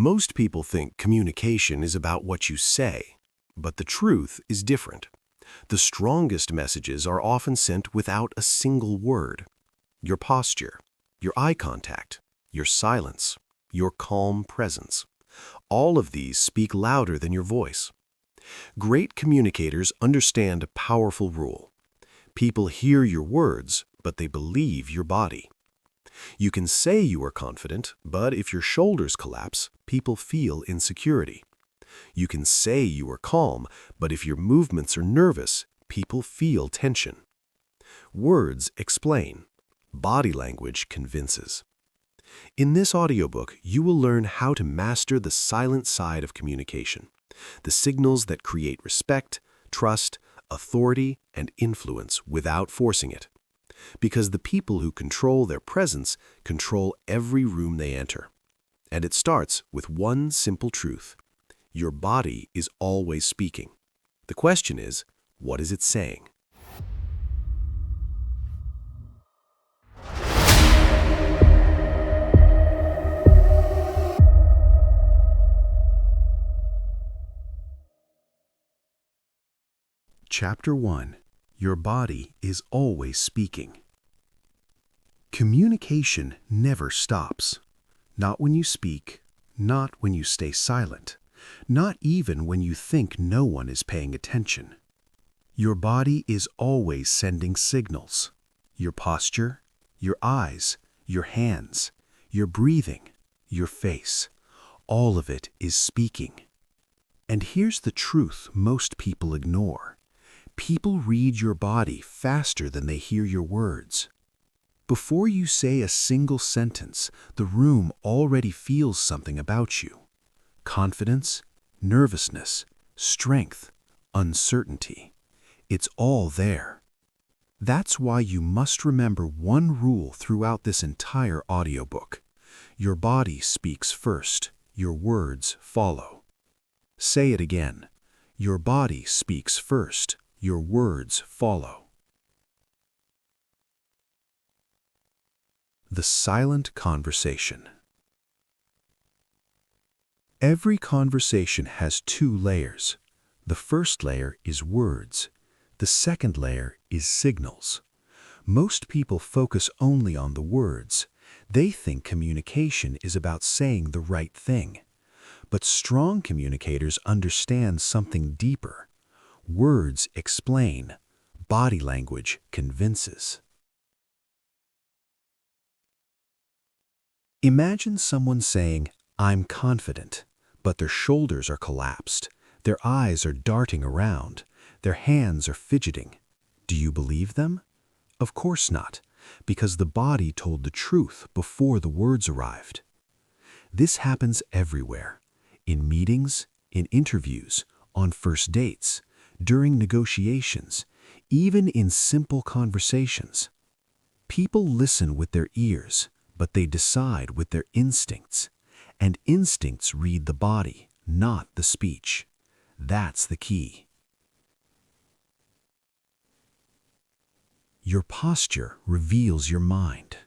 Most people think communication is about what you say, but the truth is different. The strongest messages are often sent without a single word. Your posture, your eye contact, your silence, your calm presence. All of these speak louder than your voice. Great communicators understand a powerful rule. People hear your words, but they believe your body. You can say you are confident, but if your shoulders collapse, people feel insecurity. You can say you are calm, but if your movements are nervous, people feel tension. Words explain. Body language convinces. In this audiobook, you will learn how to master the silent side of communication, the signals that create respect, trust, authority, and influence without forcing it. Because the people who control their presence control every room they enter. And it starts with one simple truth. Your body is always speaking. The question is, what is it saying? Chapter 1. Your body is always speaking. Communication never stops. Not when you speak, not when you stay silent, not even when you think no one is paying attention. Your body is always sending signals. Your posture, your eyes, your hands, your breathing, your face, all of it is speaking. And here's the truth most people ignore. People read your body faster than they hear your words. Before you say a single sentence, the room already feels something about you. Confidence, nervousness, strength, uncertainty. It's all there. That's why you must remember one rule throughout this entire audiobook. Your body speaks first, your words follow. Say it again. Your body speaks first, your words follow. The silent conversation. Every conversation has two layers. The first layer is words. The second layer is signals. Most people focus only on the words. They think communication is about saying the right thing. But strong communicators understand something deeper. Words explain. Body language convinces. Imagine someone saying, "I'm confident," but their shoulders are collapsed, their eyes are darting around, their hands are fidgeting. Do you believe them? Of course not, because the body told the truth before the words arrived. This happens everywhere. In meetings, in interviews, on first dates, during negotiations, even in simple conversations. People listen with their ears, but they decide with their instincts. And instincts read the body, not the speech. That's the key. Your posture reveals your mind.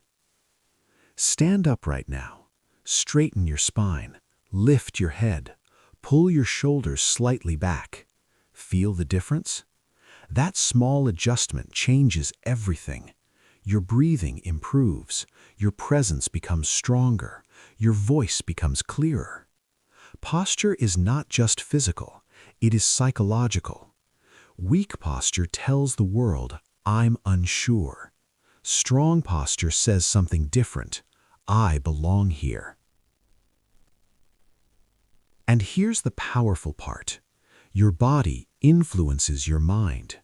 Stand up right now. Straighten your spine. Lift your head. Pull your shoulders slightly back. Feel the difference? That small adjustment changes everything. Your breathing improves. Your presence becomes stronger. Your voice becomes clearer. Posture is not just physical. It is psychological. Weak posture tells the world, "I'm unsure." Strong posture says something different. "I belong here." And here's the powerful part. Your body influences your mind.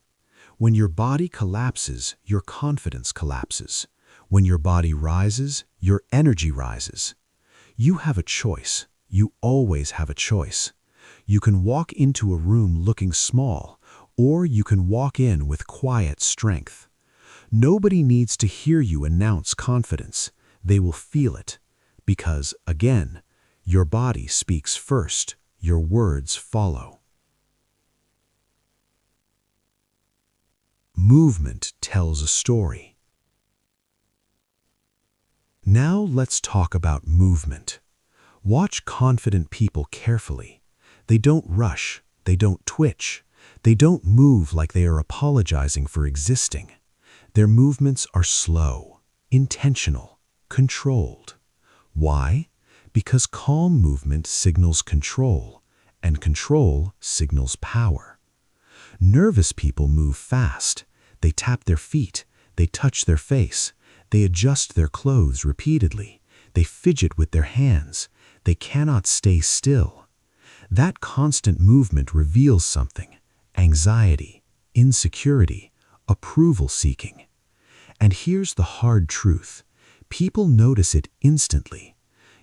When your body collapses, your confidence collapses. When your body rises, your energy rises. You have a choice. You always have a choice. You can walk into a room looking small, or you can walk in with quiet strength. Nobody needs to hear you announce confidence. They will feel it. Because, again, your body speaks first. Your words follow. Movement tells a story. Now let's talk about movement. Watch confident people carefully. They don't rush, they don't twitch, they don't move like they are apologizing for existing. Their movements are slow, intentional, controlled. Why? Because calm movement signals control, and control signals power. Nervous people move fast. They tap their feet, they touch their face, they adjust their clothes repeatedly, they fidget with their hands, they cannot stay still. That constant movement reveals something: anxiety, insecurity, approval seeking. And here's the hard truth: people notice it instantly.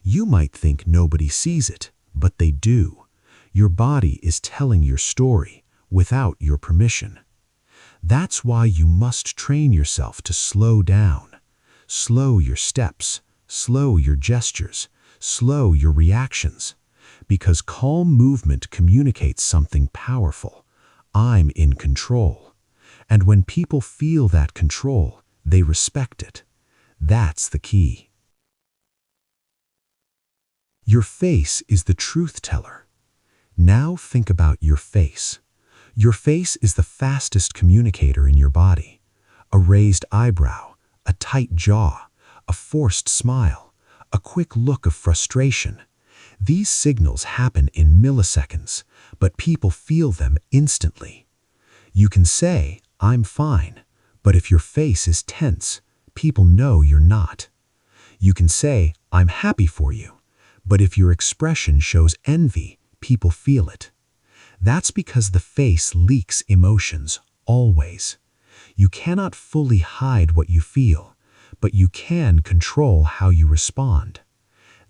You might think nobody sees it, but they do. Your body is telling your story without your permission. That's why you must train yourself to slow down. Slow your steps, slow your gestures, slow your reactions. Because calm movement communicates something powerful. I'm in control. And when people feel that control, they respect it. That's the key. Your face is the truth teller. Now think about your face. Your face is the fastest communicator in your body. A raised eyebrow, a tight jaw, a forced smile, a quick look of frustration. These signals happen in milliseconds, but people feel them instantly. You can say, "I'm fine," but if your face is tense, people know you're not. You can say, "I'm happy for you," but if your expression shows envy, people feel it. That's because the face leaks emotions, always. You cannot fully hide what you feel, but you can control how you respond.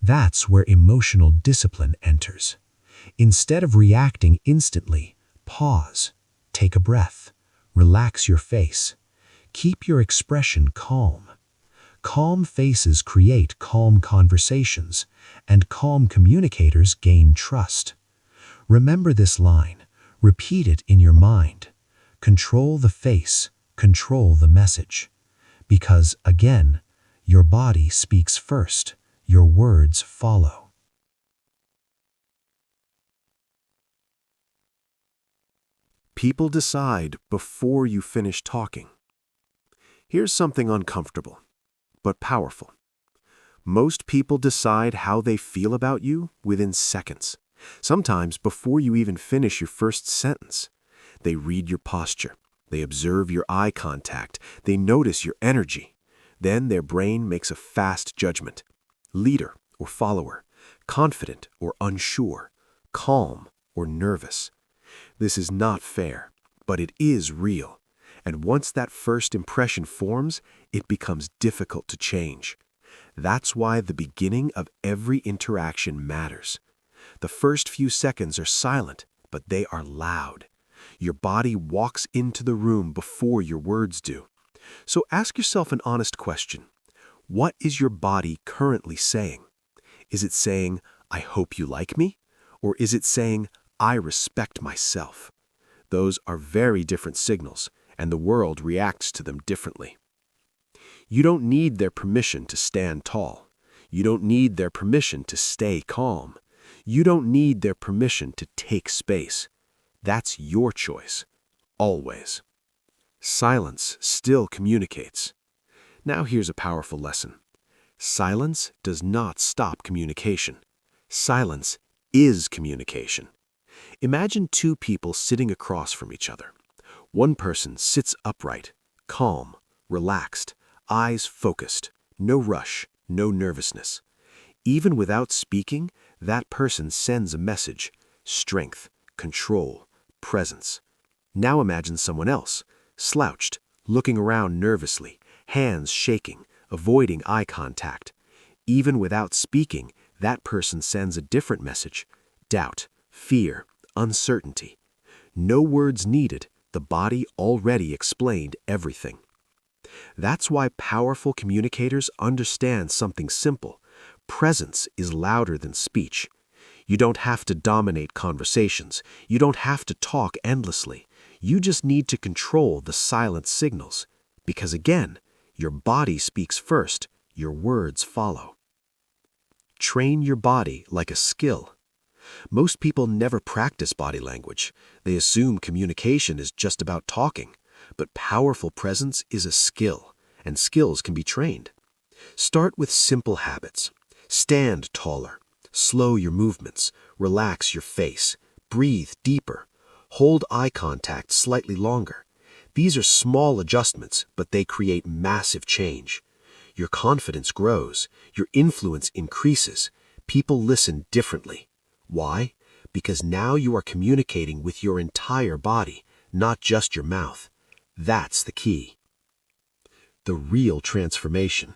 That's where emotional discipline enters. Instead of reacting instantly, pause, take a breath, relax your face. Keep your expression calm. Calm faces create calm conversations, and calm communicators gain trust. Remember this line. Repeat it in your mind. Control the face, control the message. Because, again, your body speaks first, your words follow. People decide before you finish talking. Here's something uncomfortable, but powerful. Most people decide how they feel about you within seconds. Sometimes before you even finish your first sentence. They read your posture. They observe your eye contact. They notice your energy. Then their brain makes a fast judgment. Leader or follower, confident or unsure, calm or nervous. This is not fair, but it is real. And once that first impression forms, it becomes difficult to change. That's why the beginning of every interaction matters. The first few seconds are silent, but they are loud. Your body walks into the room before your words do. So ask yourself an honest question. What is your body currently saying? Is it saying, "I hope you like me"? Or is it saying, "I respect myself"? Those are very different signals, and the world reacts to them differently. You don't need their permission to stand tall. You don't need their permission to stay calm. You don't need their permission to take space. That's your choice, always. Silence still communicates. Now here's a powerful lesson. Silence does not stop communication. Silence is communication. Imagine two people sitting across from each other. One person sits upright, calm, relaxed, eyes focused, no rush, no nervousness. Even without speaking, that person sends a message: strength, control, presence. Now imagine someone else, slouched, looking around nervously, hands shaking, avoiding eye contact. Even without speaking, that person sends a different message: doubt, fear, uncertainty. No words needed, the body already explained everything. That's why powerful communicators understand something simple. Presence is louder than speech. You don't have to dominate conversations. You don't have to talk endlessly. You just need to control the silent signals. Because again, your body speaks first, your words follow. Train your body like a skill. Most people never practice body language. They assume communication is just about talking, but powerful presence is a skill, and skills can be trained. Start with simple habits. Stand taller. Slow your movements. Relax your face. Breathe deeper. Hold eye contact slightly longer. These are small adjustments, but they create massive change. Your confidence grows. Your influence increases. People listen differently. Why? Because now you are communicating with your entire body, not just your mouth. That's the key. The real transformation.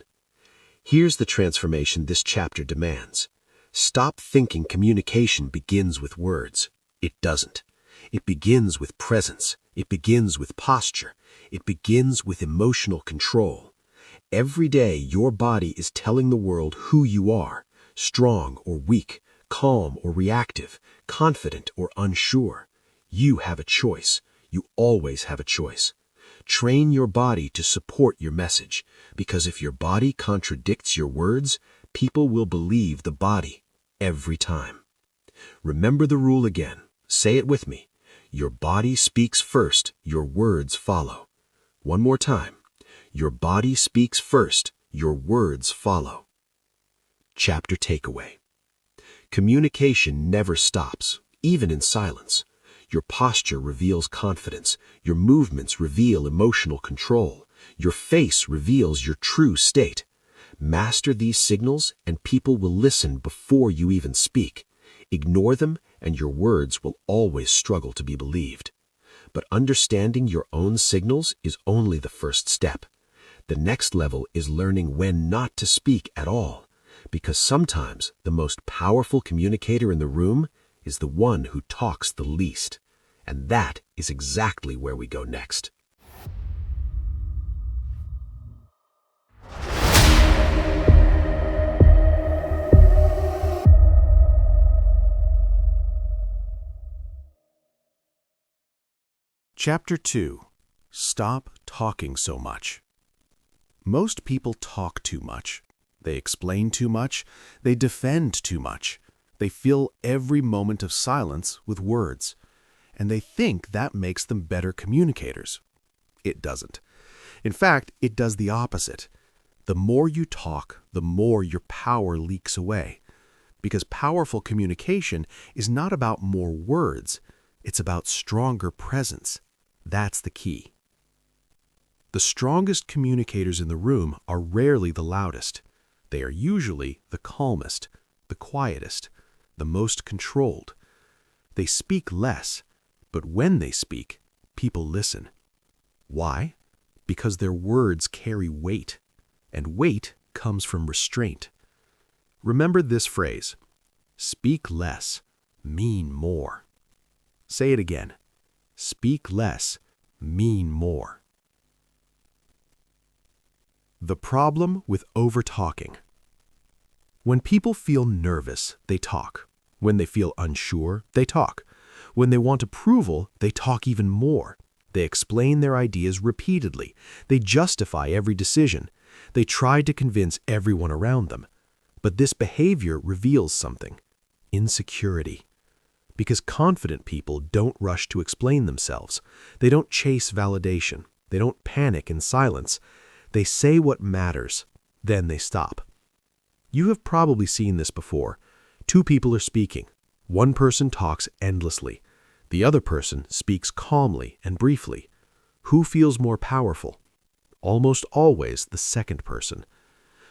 Here's the transformation this chapter demands. Stop thinking communication begins with words. It doesn't. It begins with presence. It begins with posture. It begins with emotional control. Every day, your body is telling the world who you are, strong or weak, calm or reactive, confident or unsure. You have a choice. You always have a choice. Train your body to support your message, because if your body contradicts your words, people will believe the body every time. Remember the rule again. Say it with me. Your body speaks first, your words follow. One more time. Your body speaks first, your words follow. Chapter takeaway. Communication never stops, even in silence. Your posture reveals confidence. Your movements reveal emotional control. Your face reveals your true state. Master these signals and people will listen before you even speak. Ignore them and your words will always struggle to be believed. But understanding your own signals is only the first step. The next level is learning when not to speak at all, because sometimes the most powerful communicator in the room is the one who talks the least. And that is exactly where we go next. Chapter 2. Stop talking so much. Most people talk too much. They explain too much. They defend too much. They fill every moment of silence with words. And they think that makes them better communicators. It doesn't. In fact, it does the opposite. The more you talk, the more your power leaks away. Because powerful communication is not about more words. It's about stronger presence. That's the key. The strongest communicators in the room are rarely the loudest. They are usually the calmest, the quietest, the most controlled. They speak less, but when they speak, people listen. Why? Because their words carry weight, and weight comes from restraint. Remember this phrase: speak less, mean more. Say it again. Speak less, mean more. The problem with over-talking. When people feel nervous, they talk. When they feel unsure, they talk. When they want approval, they talk even more. They explain their ideas repeatedly. They justify every decision. They try to convince everyone around them. But this behavior reveals something: insecurity. Because confident people don't rush to explain themselves. They don't chase validation. They don't panic in silence. They say what matters, then they stop. You have probably seen this before. Two people are speaking. One person talks endlessly. The other person speaks calmly and briefly. Who feels more powerful? Almost always the second person.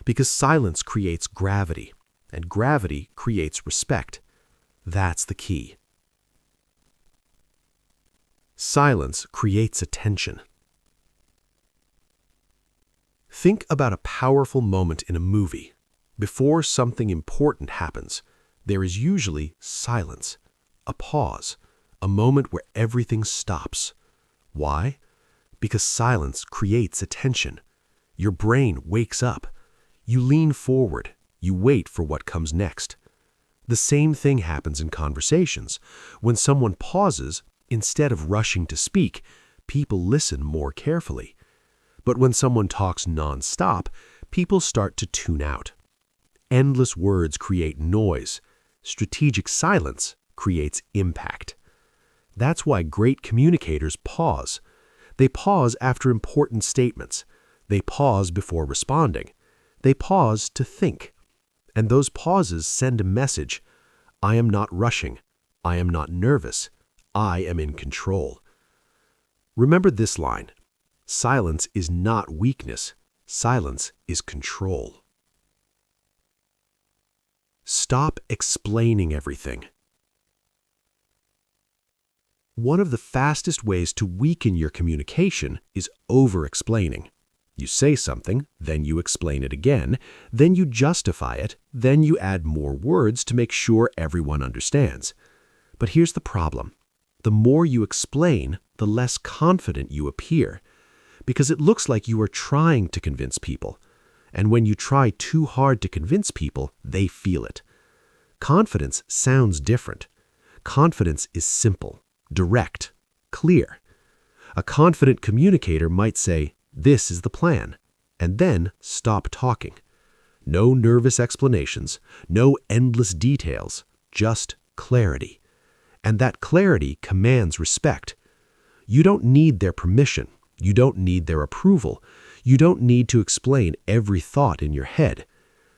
Because silence creates gravity, and gravity creates respect. That's the key. Silence creates attention. Think about a powerful moment in a movie. Before something important happens, there is usually silence, a pause, a moment where everything stops. Why? Because silence creates attention. Your brain wakes up. You lean forward. You wait for what comes next. The same thing happens in conversations. When someone pauses, instead of rushing to speak, people listen more carefully. But when someone talks non-stop, people start to tune out. Endless words create noise. Strategic silence creates impact. That's why great communicators pause. They pause after important statements. They pause before responding. They pause to think. And those pauses send a message. I am not rushing. I am not nervous. I am in control. Remember this line. Silence is not weakness. Silence is control. Stop explaining everything. One of the fastest ways to weaken your communication is over-explaining. You say something, then you explain it again, then you justify it, then you add more words to make sure everyone understands. But here's the problem. The more you explain, the less confident you appear, because it looks like you are trying to convince people. And when you try too hard to convince people, they feel it. Confidence sounds different. Confidence is simple, direct, clear. A confident communicator might say, "This is the plan," and then stop talking. No nervous explanations, no endless details, just clarity. And that clarity commands respect. You don't need their permission. You don't need their approval. You don't need to explain every thought in your head.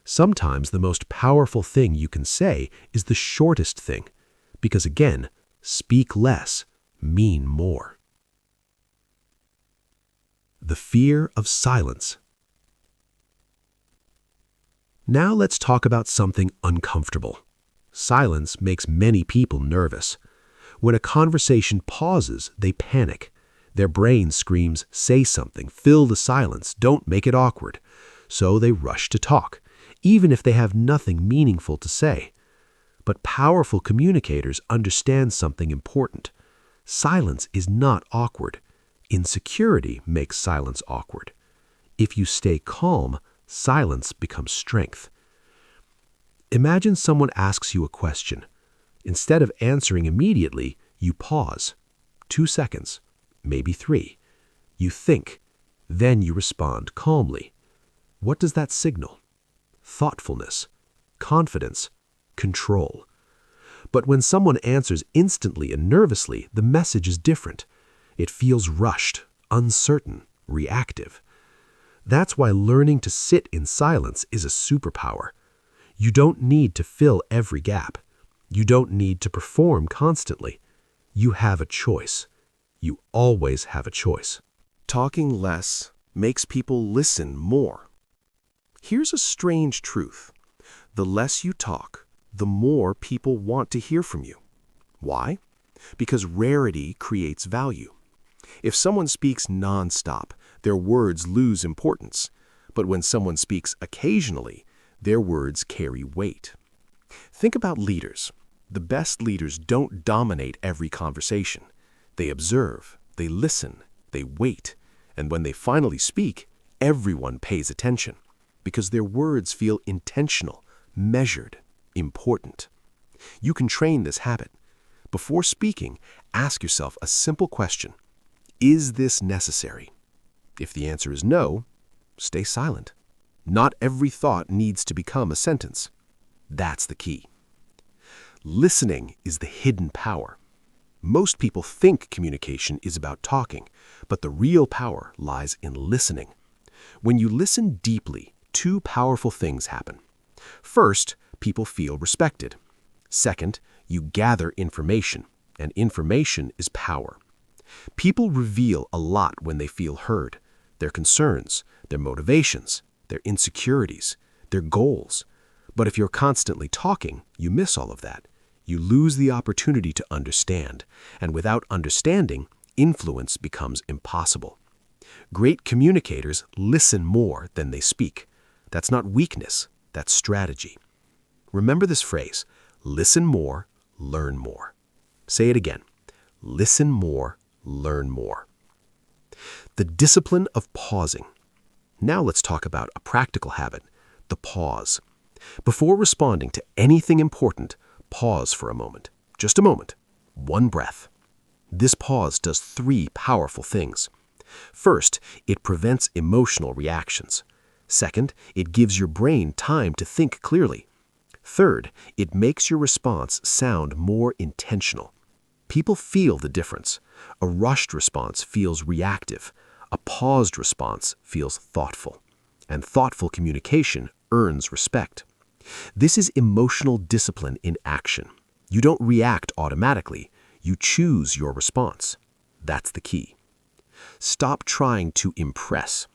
Sometimes the most powerful thing you can say is the shortest thing, because again, speak less, mean more. The fear of silence. Now let's talk about something uncomfortable. Silence makes many people nervous. When a conversation pauses, they panic. Their brain screams, "Say something, fill the silence, don't make it awkward." So they rush to talk, even if they have nothing meaningful to say. But powerful communicators understand something important. Silence is not awkward. Insecurity makes silence awkward. If you stay calm, silence becomes strength. Imagine someone asks you a question. Instead of answering immediately, you pause. 2 seconds, maybe 3. You think, then you respond calmly. What does that signal? Thoughtfulness, confidence, control. But when someone answers instantly and nervously, the message is different. It feels rushed, uncertain, reactive. That's why learning to sit in silence is a superpower. You don't need to fill every gap. You don't need to perform constantly. You have a choice. You always have a choice. Talking less makes people listen more. Here's a strange truth. The less you talk, the more people want to hear from you. Why? Because rarity creates value. If someone speaks nonstop, their words lose importance. But when someone speaks occasionally, their words carry weight. Think about leaders. The best leaders don't dominate every conversation. They observe, they listen, they wait, and when they finally speak, everyone pays attention because their words feel intentional, measured, important. You can train this habit. Before speaking, ask yourself a simple question. Is this necessary? If the answer is no, stay silent. Not every thought needs to become a sentence. That's the key. Listening is the hidden power. Most people think communication is about talking, but the real power lies in listening. When you listen deeply, 2 powerful things happen. First, people feel respected. Second, you gather information, and information is power. People reveal a lot when they feel heard. Their concerns, their motivations, their insecurities, their goals. But if you're constantly talking, you miss all of that. You lose the opportunity to understand, and without understanding, influence becomes impossible. Great communicators listen more than they speak. That's not weakness, that's strategy. Remember this phrase, listen more, learn more. Say it again, listen more, learn more. The discipline of pausing. Now let's talk about a practical habit, the pause. Before responding to anything important, pause for a moment. Just a moment. 1 breath. This pause does 3 powerful things. First, it prevents emotional reactions. Second, it gives your brain time to think clearly. Third, it makes your response sound more intentional. People feel the difference. A rushed response feels reactive. A paused response feels thoughtful. And thoughtful communication earns respect. This is emotional discipline in action. You don't react automatically. You choose your response. That's the key. Stop trying to impress.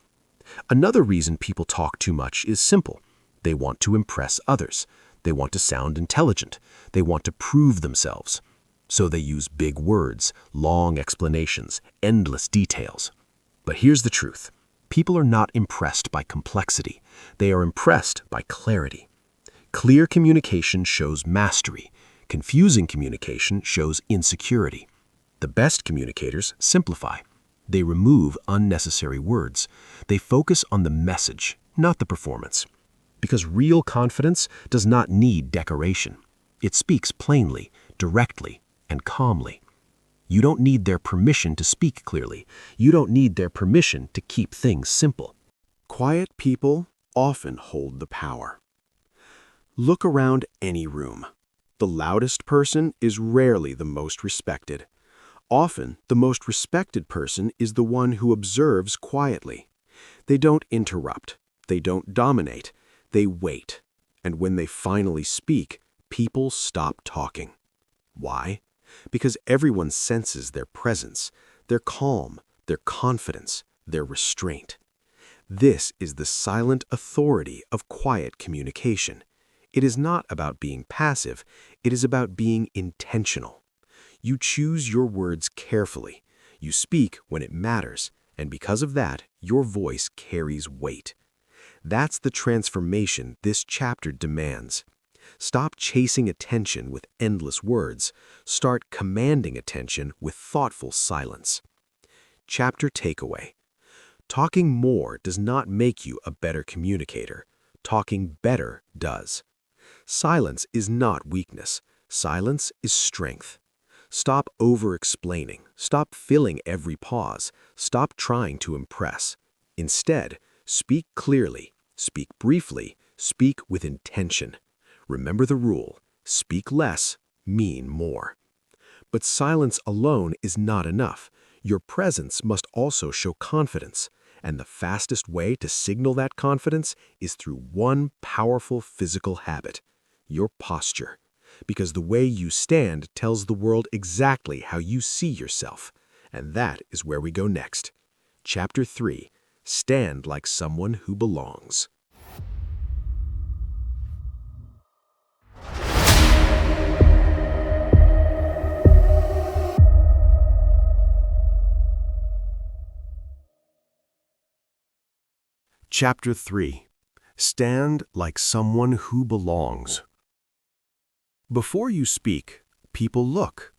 Another reason people talk too much is simple. They want to impress others. They want to sound intelligent. They want to prove themselves. So they use big words, long explanations, endless details. But here's the truth. People are not impressed by complexity. They are impressed by clarity. Clear communication shows mastery. Confusing communication shows insecurity. The best communicators simplify. They remove unnecessary words. They focus on the message, not the performance. Because real confidence does not need decoration. It speaks plainly, directly, and calmly. You don't need their permission to speak clearly. You don't need their permission to keep things simple. Quiet people often hold the power. Look around any room. The loudest person is rarely the most respected. Often, the most respected person is the one who observes quietly. They don't interrupt. They don't dominate. They wait. And when they finally speak, people stop talking. Why? Because everyone senses their presence, their calm, their confidence, their restraint. This is the silent authority of quiet communication. It is not about being passive. It is about being intentional. You choose your words carefully. You speak when it matters, and because of that, your voice carries weight. That's the transformation this chapter demands. Stop chasing attention with endless words. Start commanding attention with thoughtful silence. Chapter takeaway. Talking more does not make you a better communicator. Talking better does. Silence is not weakness. Silence is strength. Stop over-explaining. Stop filling every pause. Stop trying to impress. Instead, speak clearly, speak briefly, speak with intention. Remember the rule: speak less, mean more. But silence alone is not enough. Your presence must also show confidence, and the fastest way to signal that confidence is through one powerful physical habit: your posture. Because the way you stand tells the world exactly how you see yourself. And that is where we go next. Chapter 3. Stand like someone who belongs. Chapter 3. Stand like someone who belongs. Before you speak, people look.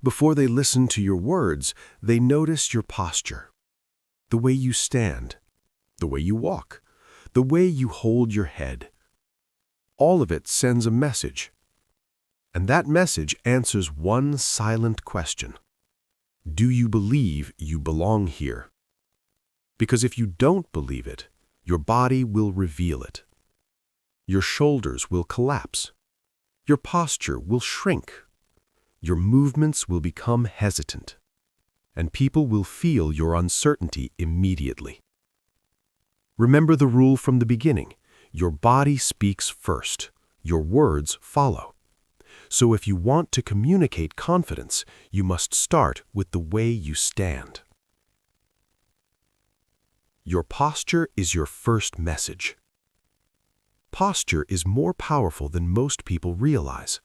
Before they listen to your words, they notice your posture. The way you stand, the way you walk, the way you hold your head. All of it sends a message. And that message answers one silent question. Do you believe you belong here? Because if you don't believe it, your body will reveal it. Your shoulders will collapse. Your posture will shrink. Your movements will become hesitant. And people will feel your uncertainty immediately. Remember the rule from the beginning. Your body speaks first. Your words follow. So if you want to communicate confidence, you must start with the way you stand. Your posture is your first message. Posture is more powerful than most people realize.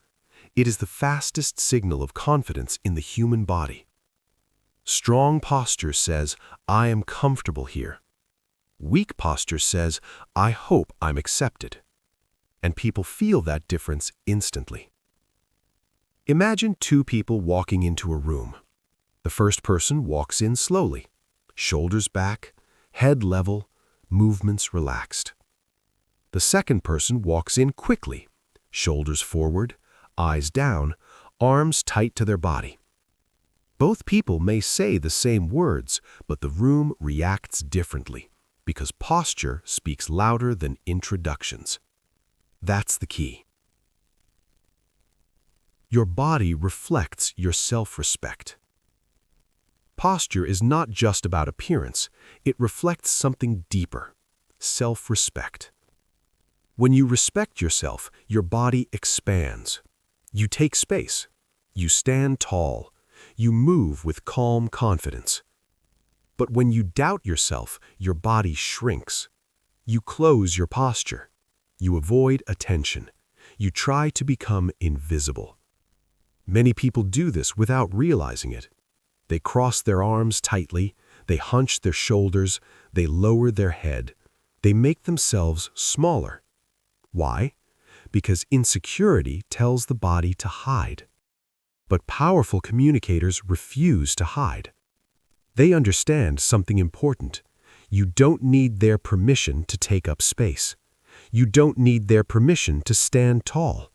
It is the fastest signal of confidence in the human body. Strong posture says, I am comfortable here. Weak posture says, I hope I'm accepted. And people feel that difference instantly. Imagine two people walking into a room. The first person walks in slowly, shoulders back, head level, movements relaxed. The second person walks in quickly, shoulders forward, eyes down, arms tight to their body. Both people may say the same words, but the room reacts differently because posture speaks louder than introductions. That's the key. Your body reflects your self-respect. Posture is not just about appearance, it reflects something deeper: self-respect. When you respect yourself, your body expands. You take space. You stand tall. You move with calm confidence. But when you doubt yourself, your body shrinks. You close your posture. You avoid attention. You try to become invisible. Many people do this without realizing it. They cross their arms tightly, they hunch their shoulders, they lower their head. They make themselves smaller. Why? Because insecurity tells the body to hide. But powerful communicators refuse to hide. They understand something important. You don't need their permission to take up space. You don't need their permission to stand tall.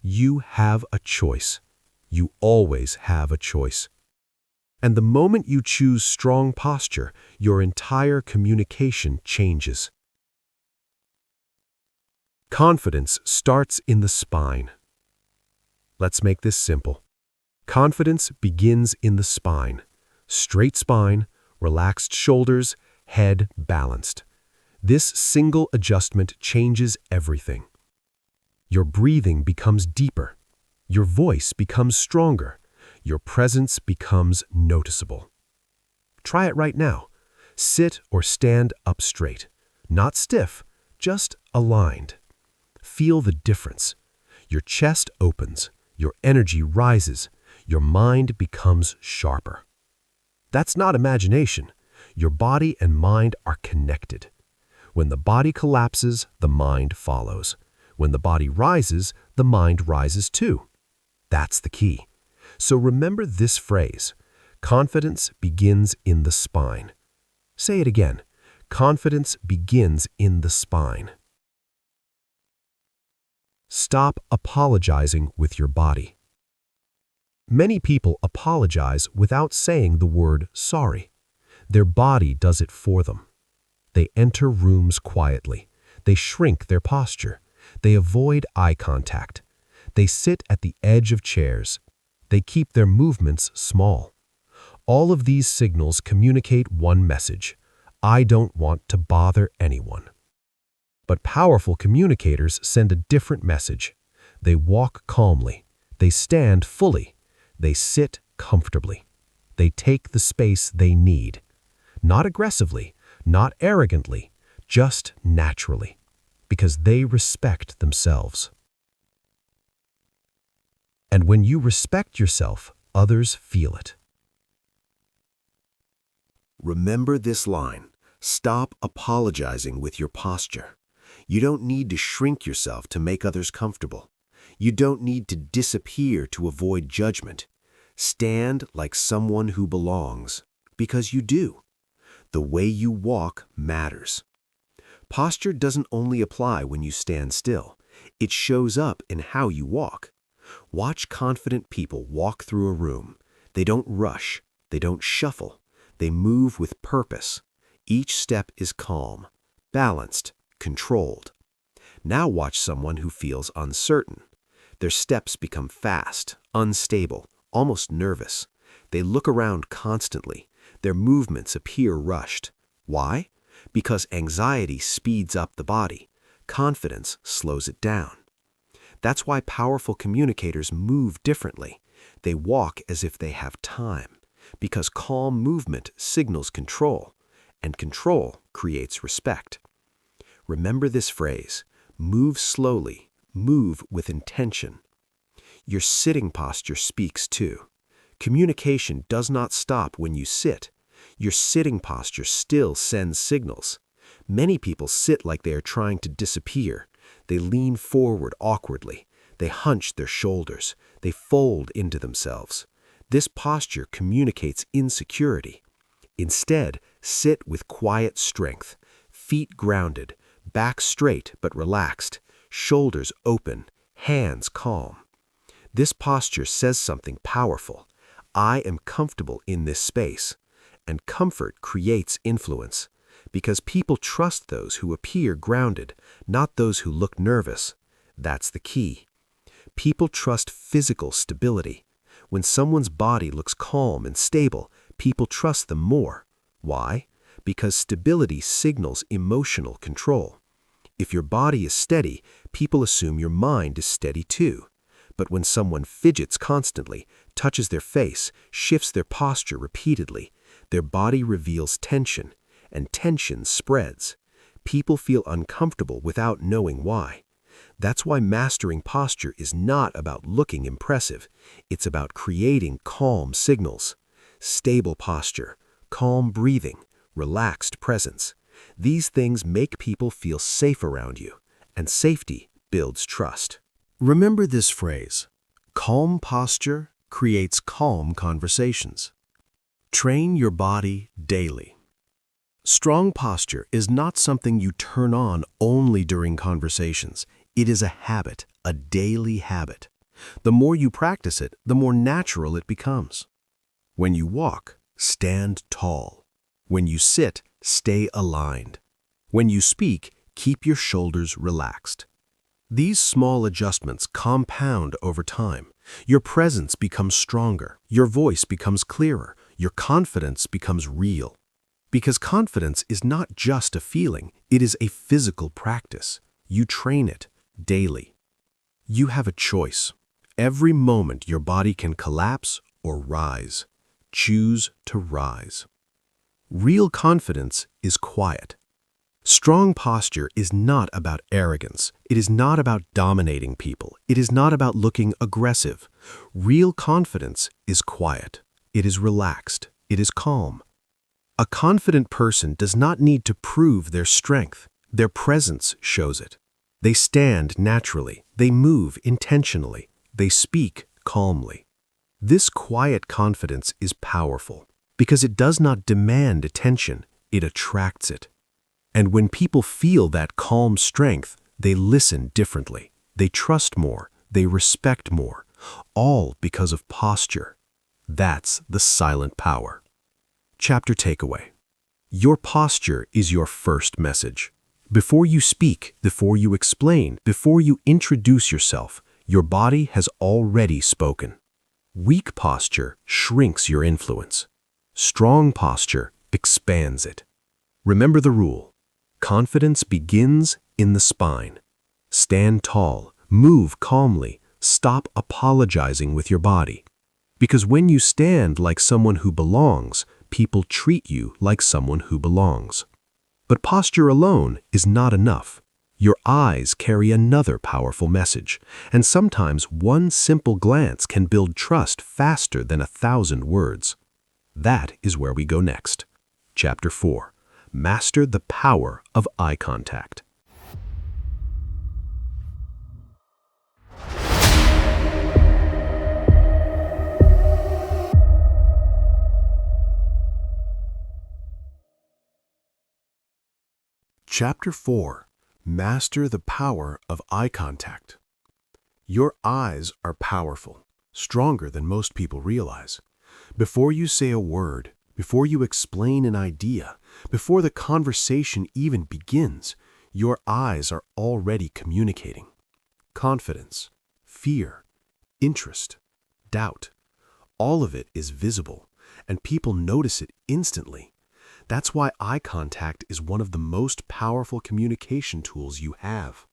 You have a choice. You always have a choice. And the moment you choose strong posture, your entire communication changes. Confidence starts in the spine. Let's make this simple. Confidence begins in the spine. Straight spine, relaxed shoulders, head balanced. This single adjustment changes everything. Your breathing becomes deeper. Your voice becomes stronger. Your presence becomes noticeable. Try it right now. Sit or stand up straight. Not stiff, just aligned. Feel the difference. Your chest opens. Your energy rises. Your mind becomes sharper. That's not imagination. Your body and mind are connected. When the body collapses, the mind follows. When the body rises, the mind rises too. That's the key. So remember this phrase: confidence begins in the spine. Say it again. Confidence begins in the spine. Stop apologizing with your body. Many people apologize without saying the word sorry. Their body does it for them. They enter rooms quietly. They shrink their posture. They avoid eye contact. They sit at the edge of chairs. They keep their movements small. All of these signals communicate one message: I don't want to bother anyone. But powerful communicators send a different message. They walk calmly. They stand fully. They sit comfortably. They take the space they need. Not aggressively, not arrogantly, just naturally, because they respect themselves. And when you respect yourself, others feel it. Remember this line: stop apologizing with your posture. You don't need to shrink yourself to make others comfortable. You don't need to disappear to avoid judgment. Stand like someone who belongs, because you do. The way you walk matters. Posture doesn't only apply when you stand still. It shows up in how you walk. Watch confident people walk through a room. They don't rush. They don't shuffle. They move with purpose. Each step is calm, balanced, controlled. Now watch someone who feels uncertain. Their steps become fast, unstable, almost nervous. They look around constantly. Their movements appear rushed. Why? Because anxiety speeds up the body. Confidence slows it down. That's why powerful communicators move differently. They walk as if they have time, because calm movement signals control, and control creates respect. Remember this phrase: move slowly, move with intention. Your sitting posture speaks too. Communication does not stop when you sit. Your sitting posture still sends signals. Many people sit like they are trying to disappear. They lean forward awkwardly. They hunch their shoulders. They fold into themselves. This posture communicates insecurity. Instead, sit with quiet strength, feet grounded, back straight but relaxed, shoulders open, hands calm. This posture says something powerful. I am comfortable in this space. And comfort creates influence. Because people trust those who appear grounded, not those who look nervous. That's the key. People trust physical stability. When someone's body looks calm and stable, people trust them more. Why? Because stability signals emotional control. If your body is steady, people assume your mind is steady too. But when someone fidgets constantly, touches their face, shifts their posture repeatedly, their body reveals tension, and tension spreads. People feel uncomfortable without knowing why. That's why mastering posture is not about looking impressive. It's about creating calm signals. Stable posture, calm breathing, relaxed presence. These things make people feel safe around you, and safety builds trust. Remember this phrase: calm posture creates calm conversations. Train your body daily. Strong posture is not something you turn on only during conversations. It is a habit, a daily habit. The more you practice it, the more natural it becomes. When you walk, stand tall. When you sit, stay aligned. When you speak, keep your shoulders relaxed. These small adjustments compound over time. Your presence becomes stronger, your voice becomes clearer, your confidence becomes real. Because confidence is not just a feeling, it is a physical practice. You train it daily. You have a choice. Every moment your body can collapse or rise. Choose to rise. Real confidence is quiet. Strong posture is not about arrogance. It is not about dominating people. It is not about looking aggressive. Real confidence is quiet. It is relaxed. It is calm. A confident person does not need to prove their strength. Their presence shows it. They stand naturally. They move intentionally. They speak calmly. This quiet confidence is powerful because it does not demand attention. It attracts it. And when people feel that calm strength, they listen differently. They trust more. They respect more. All because of posture. That's the silent power. Chapter takeaway. Your posture is your first message. Before you speak, before you explain, before you introduce yourself, your body has already spoken. Weak posture shrinks your influence. Strong posture expands it. Remember the rule. Confidence begins in the spine. Stand tall, move calmly, stop apologizing with your body. Because when you stand like someone who belongs, people treat you like someone who belongs. But posture alone is not enough. Your eyes carry another powerful message, and sometimes one simple glance can build trust faster than 1,000 words. That is where we go next. Chapter 4. Master the power of eye contact. Chapter 4. Master the power of eye contact. Your eyes are powerful, stronger than most people realize. Before you say a word, before you explain an idea, before the conversation even begins, your eyes are already communicating. Confidence, fear, interest, doubt, all of it is visible, and people notice it instantly. That's why eye contact is one of the most powerful communication tools you have.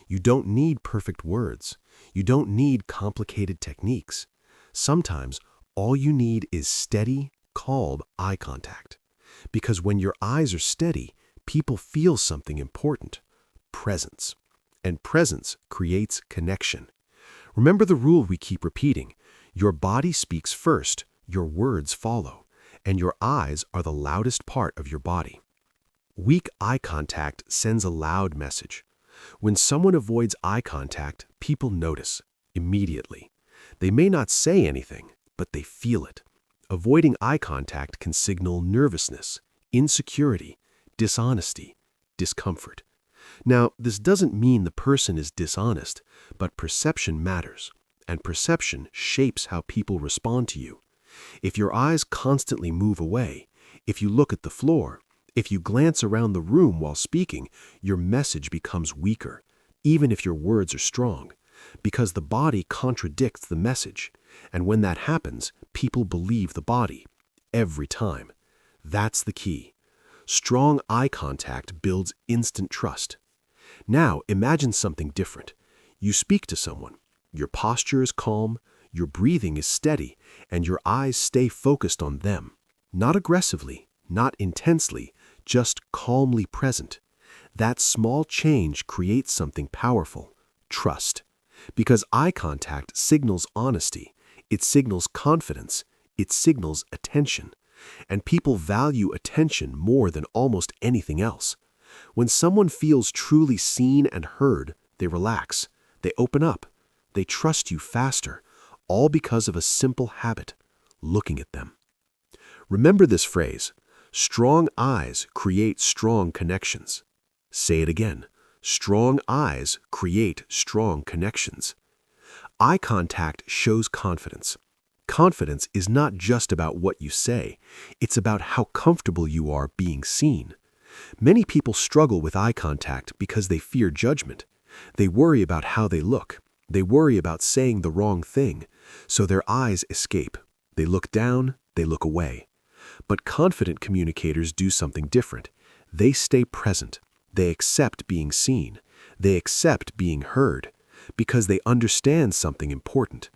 You don't need perfect words. You don't need complicated techniques. Sometimes all you need is steady, calm eye contact. Because when your eyes are steady, people feel something important: presence. And presence creates connection. Remember the rule we keep repeating: your body speaks first, your words follow. And your eyes are the loudest part of your body. Weak eye contact sends a loud message. When someone avoids eye contact, people notice immediately. They may not say anything, but they feel it. Avoiding eye contact can signal nervousness, insecurity, dishonesty, discomfort. Now, this doesn't mean the person is dishonest, but perception matters, and perception shapes how people respond to you. If your eyes constantly move away, if you look at the floor, If you glance around the room while speaking, your message becomes weaker, even if your words are strong, because the body contradicts the message. And when that happens, people believe the body. Every time. That's the key. Strong eye contact builds instant trust. Now, imagine something different. You speak to someone. Your posture is calm, your breathing is steady, and your eyes stay focused on them. Not aggressively, not intensely, just calmly present. That small change creates something powerful, trust. Because eye contact signals honesty, it signals confidence, it signals attention. And people value attention more than almost anything else. When someone feels truly seen and heard, they relax, they open up, they trust you faster, all because of a simple habit, looking at them. Remember this phrase, strong eyes create strong connections. Say it again, strong eyes create strong connections. Eye contact shows confidence. Confidence is not just about what you say, it's about how comfortable you are being seen. Many people struggle with eye contact because they fear judgment. They worry about how they look. They worry about saying the wrong thing, so their eyes escape. They look down, they look away. But confident communicators do something different. They stay present. They accept being seen. They accept being heard, because they understand something important.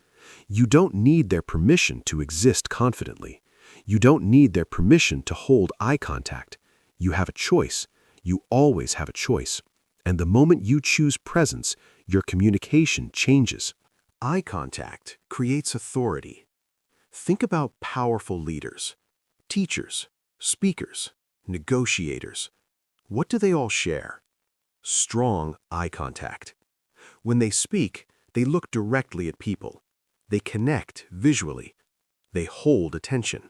You don't need their permission to exist confidently. You don't need their permission to hold eye contact. You have a choice. You always have a choice. And the moment you choose presence, your communication changes. Eye contact creates authority. Think about powerful leaders, teachers, speakers, negotiators. What do they all share? Strong eye contact. When they speak, they look directly at people. They connect visually. They hold attention.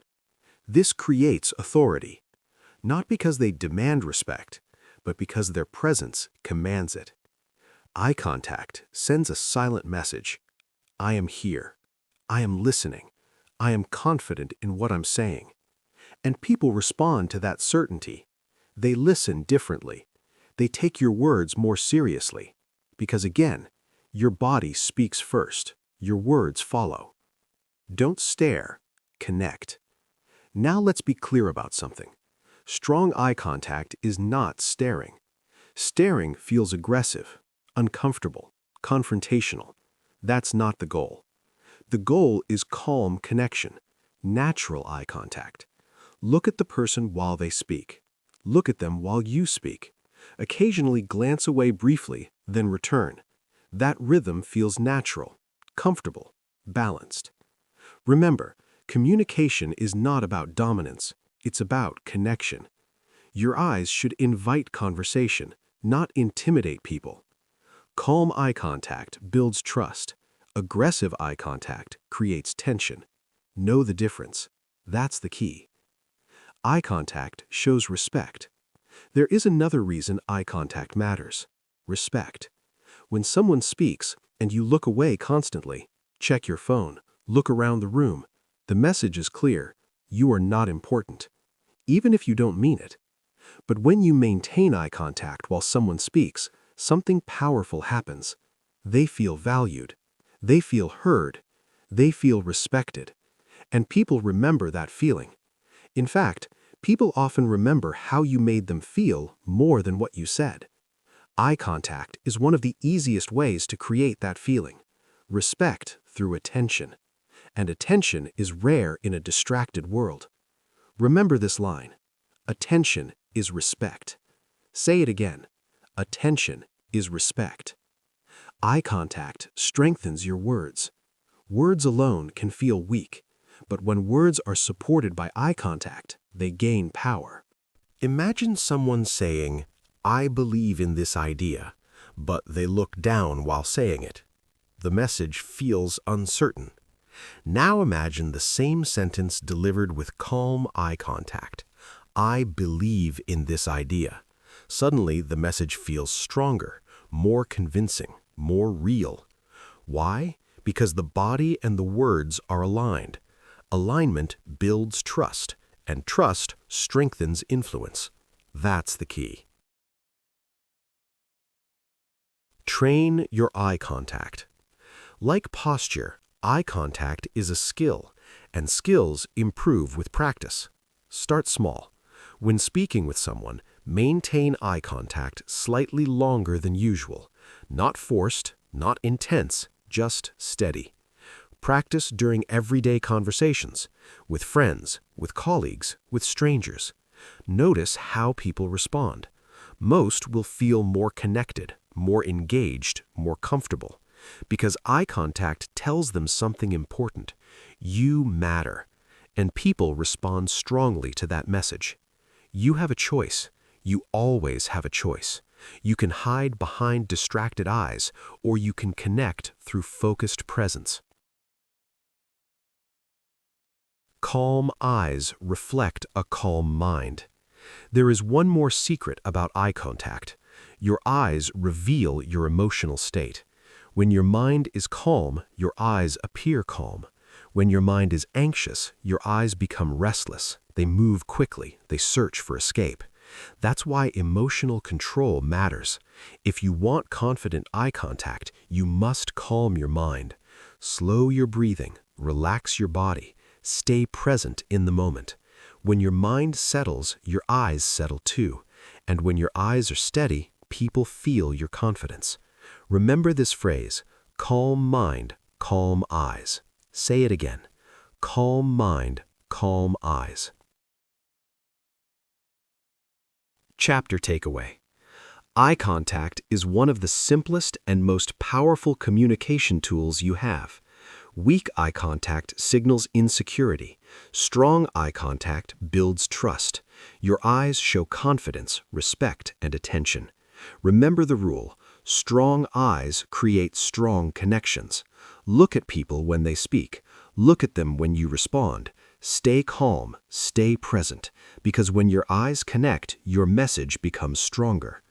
This creates authority, not because they demand respect, but because their presence commands it. Eye contact sends a silent message. I am here. I am listening. I am confident in what I'm saying. And people respond to that certainty. They listen differently. They take your words more seriously. Because again, your body speaks first. Your words follow. Don't stare, connect. Now let's be clear about something. Strong eye contact is not staring. Staring feels aggressive, uncomfortable, confrontational. That's not the goal. The goal is calm connection, natural eye contact. Look at the person while they speak. Look at them while you speak. Occasionally glance away briefly, then return. That rhythm feels natural, comfortable, balanced. Remember, communication is not about dominance. It's about connection. Your eyes should invite conversation, not intimidate people. Calm eye contact builds trust. Aggressive eye contact creates tension. Know the difference. That's the key. Eye contact shows respect. There is another reason eye contact matters. Respect. When someone speaks and you look away constantly, check your phone, look around the room, the message is clear. You are not important, even if you don't mean it. But when you maintain eye contact while someone speaks, something powerful happens. They feel valued. They feel heard. They feel respected. And people remember that feeling. In fact, people often remember how you made them feel more than what you said. Eye contact is one of the easiest ways to create that feeling. Respect through attention. And attention is rare in a distracted world. Remember this line. Attention is respect. Say it again. Attention is respect. Eye contact strengthens your words. Words alone can feel weak, but when words are supported by eye contact, they gain power. Imagine someone saying, I believe in this idea, but they look down while saying it. The message feels uncertain. Now imagine the same sentence delivered with calm eye contact. I believe in this idea. Suddenly, the message feels stronger, more convincing, more real. Why? Because the body and the words are aligned. Alignment builds trust, and trust strengthens influence. That's the key. Train your eye contact. Like posture, eye contact is a skill, and skills improve with practice. Start small. When speaking with someone, maintain eye contact slightly longer than usual. Not forced, not intense, just steady. Practice during everyday conversations, with friends, with colleagues, with strangers. Notice how people respond. Most will feel more connected, more engaged, more comfortable, because eye contact tells them something important. You matter, and people respond strongly to that message. You have a choice. You always have a choice. You can hide behind distracted eyes, or you can connect through focused presence. Calm eyes reflect a calm mind. There is one more secret about eye contact. Your eyes reveal your emotional state. When your mind is calm, your eyes appear calm. When your mind is anxious, your eyes become restless. They move quickly. They search for escape. That's why emotional control matters. If you want confident eye contact, you must calm your mind. Slow your breathing. Relax your body. Stay present in the moment. When your mind settles, your eyes settle too. And when your eyes are steady, people feel your confidence. Remember this phrase, calm mind, calm eyes. Say it again. Calm mind, calm eyes. Chapter takeaway. Eye contact is one of the simplest and most powerful communication tools you have. Weak eye contact signals insecurity. Strong eye contact builds trust. Your eyes show confidence, respect, and attention. Remember the rule, strong eyes create strong connections. Look at people when they speak. Look at them when you respond. Stay calm, stay present, because when your eyes connect, your message becomes stronger.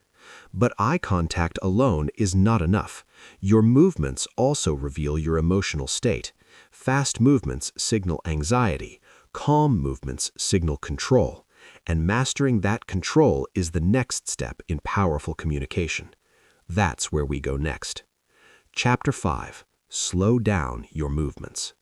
But eye contact alone is not enough. Your movements also reveal your emotional state. Fast movements signal anxiety. Calm movements signal control. And mastering that control is the next step in powerful communication. That's where we go next. Chapter 5. Slow down your movements.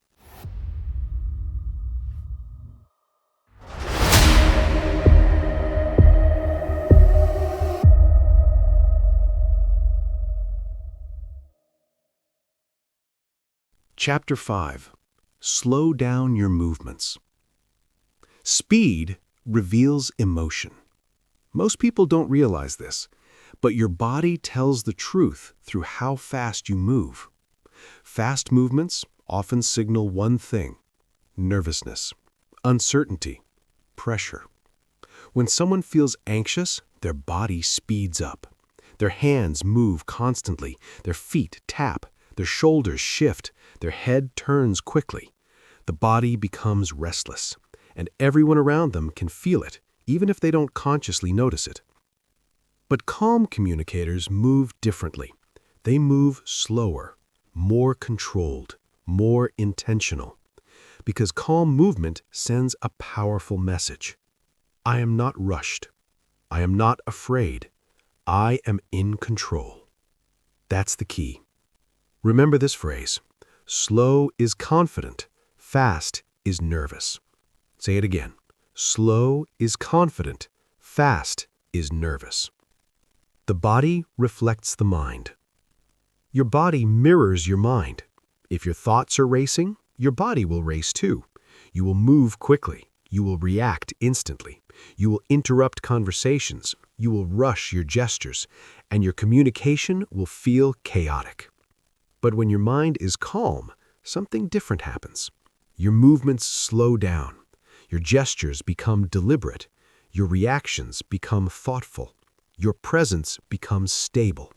Chapter 5. Slow down your movements. Speed reveals emotion. Most people don't realize this, but your body tells the truth through how fast you move. Fast movements often signal one thing: nervousness, uncertainty, pressure. When someone feels anxious, their body speeds up. Their hands move constantly, their feet tap, their shoulders shift, their head turns quickly. The body becomes restless, and everyone around them can feel it, even if they don't consciously notice it. But calm communicators move differently. They move slower, more controlled, more intentional, because calm movement sends a powerful message. I am not rushed. I am not afraid. I am in control. That's the key. Remember this phrase, slow is confident, fast is nervous. Say it again. Slow is confident, fast is nervous. The body reflects the mind. Your body mirrors your mind. If your thoughts are racing, your body will race too. You will move quickly. You will react instantly. You will interrupt conversations. You will rush your gestures, and your communication will feel chaotic. But when your mind is calm, something different happens. Your movements slow down. Your gestures become deliberate. Your reactions become thoughtful. Your presence becomes stable.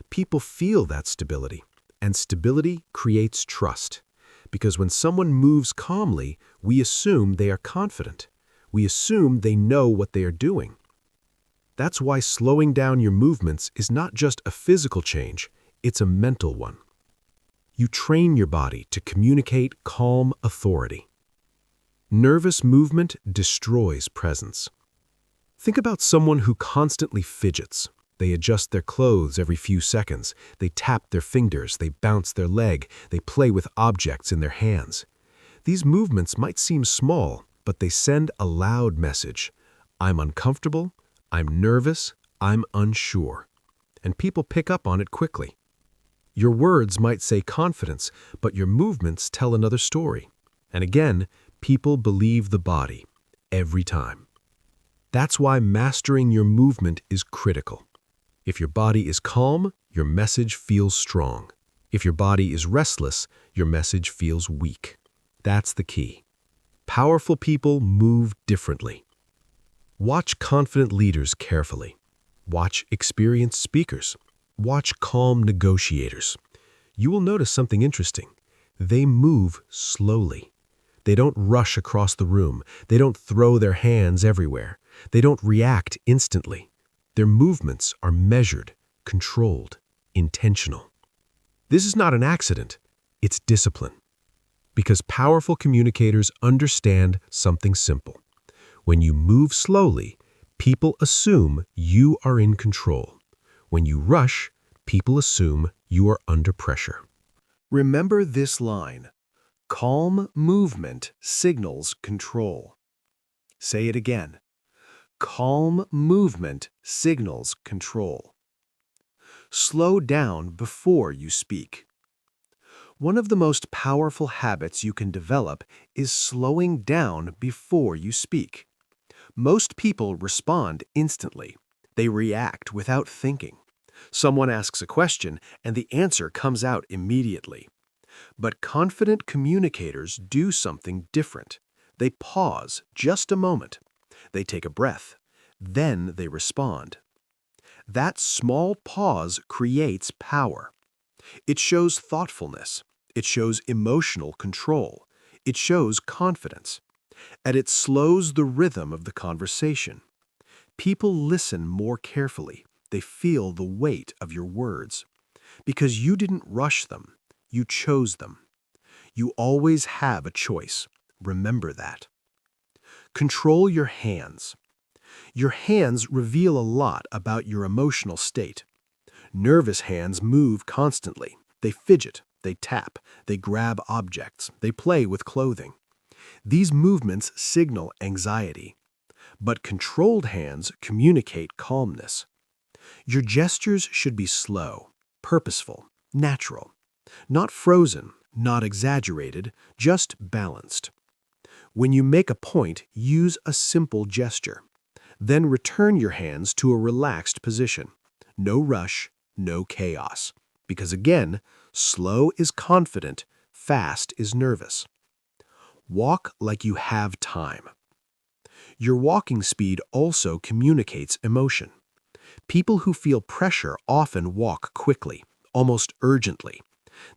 People feel that stability, and stability creates trust. Because when someone moves calmly, we assume they are confident. We assume they know what they are doing. That's why slowing down your movements is not just a physical change, it's a mental one. You train your body to communicate calm authority. Nervous movement destroys presence. Think about someone who constantly fidgets. They adjust their clothes every few seconds. They tap their fingers, they bounce their leg, they play with objects in their hands. These movements might seem small, but they send a loud message. I'm uncomfortable, I'm nervous, I'm unsure. And people pick up on it quickly. Your words might say confidence, but your movements tell another story. And again, people believe the body, every time. That's why mastering your movement is critical. If your body is calm, your message feels strong. If your body is restless, your message feels weak. That's the key. Powerful people move differently. Watch confident leaders carefully. Watch experienced speakers. Watch calm negotiators. You will notice something interesting. They move slowly. They don't rush across the room. They don't throw their hands everywhere. They don't react instantly. Their movements are measured, controlled, intentional. This is not an accident. It's discipline. Because powerful communicators understand something simple. When you move slowly, people assume you are in control. When you rush, people assume you are under pressure. Remember this line: calm movement signals control. Say it again. Calm movement signals control. Slow down before you speak. One of the most powerful habits you can develop is slowing down before you speak. Most people respond instantly. They react without thinking. Someone asks a question and the answer comes out immediately. But confident communicators do something different. They pause just a moment. They take a breath. Then they respond. That small pause creates power. It shows thoughtfulness. It shows emotional control. It shows confidence. And it slows the rhythm of the conversation. People listen more carefully. They feel the weight of your words. Because you didn't rush them. You chose them. You always have a choice. Remember that. Control your hands. Your hands reveal a lot about your emotional state. Nervous hands move constantly. They fidget, they tap, they grab objects, they play with clothing. These movements signal anxiety. But controlled hands communicate calmness. Your gestures should be slow, purposeful, natural. Not frozen, not exaggerated, just balanced. When you make a point, use a simple gesture. Then return your hands to a relaxed position. No rush, no chaos. Because again, slow is confident, fast is nervous. Walk like you have time. Your walking speed also communicates emotion. People who feel pressure often walk quickly, almost urgently.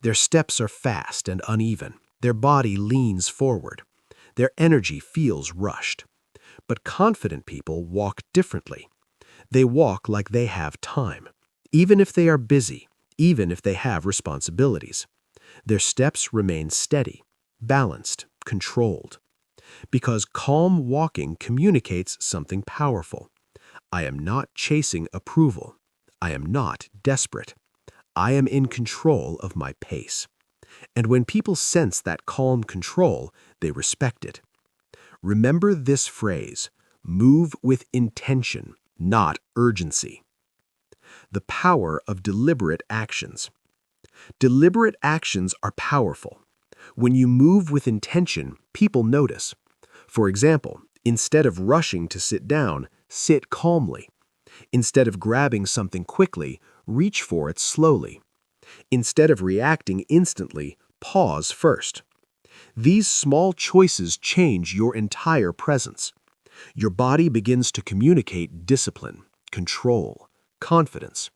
Their steps are fast and uneven. Their body leans forward. Their energy feels rushed. But confident people walk differently. They walk like they have time, even if they are busy, even if they have responsibilities. Their steps remain steady, balanced, controlled. Because calm walking communicates something powerful. I am not chasing approval. I am not desperate. I am in control of my pace. And when people sense that calm control, they respect it. Remember this phrase: move with intention, not urgency. The power of deliberate actions. Deliberate actions are powerful. When you move with intention, people notice. For example, instead of rushing to sit down, sit calmly. Instead of grabbing something quickly, reach for it slowly. Instead of reacting instantly, pause first. These small choices change your entire presence. Your body begins to communicate discipline, control, confidence.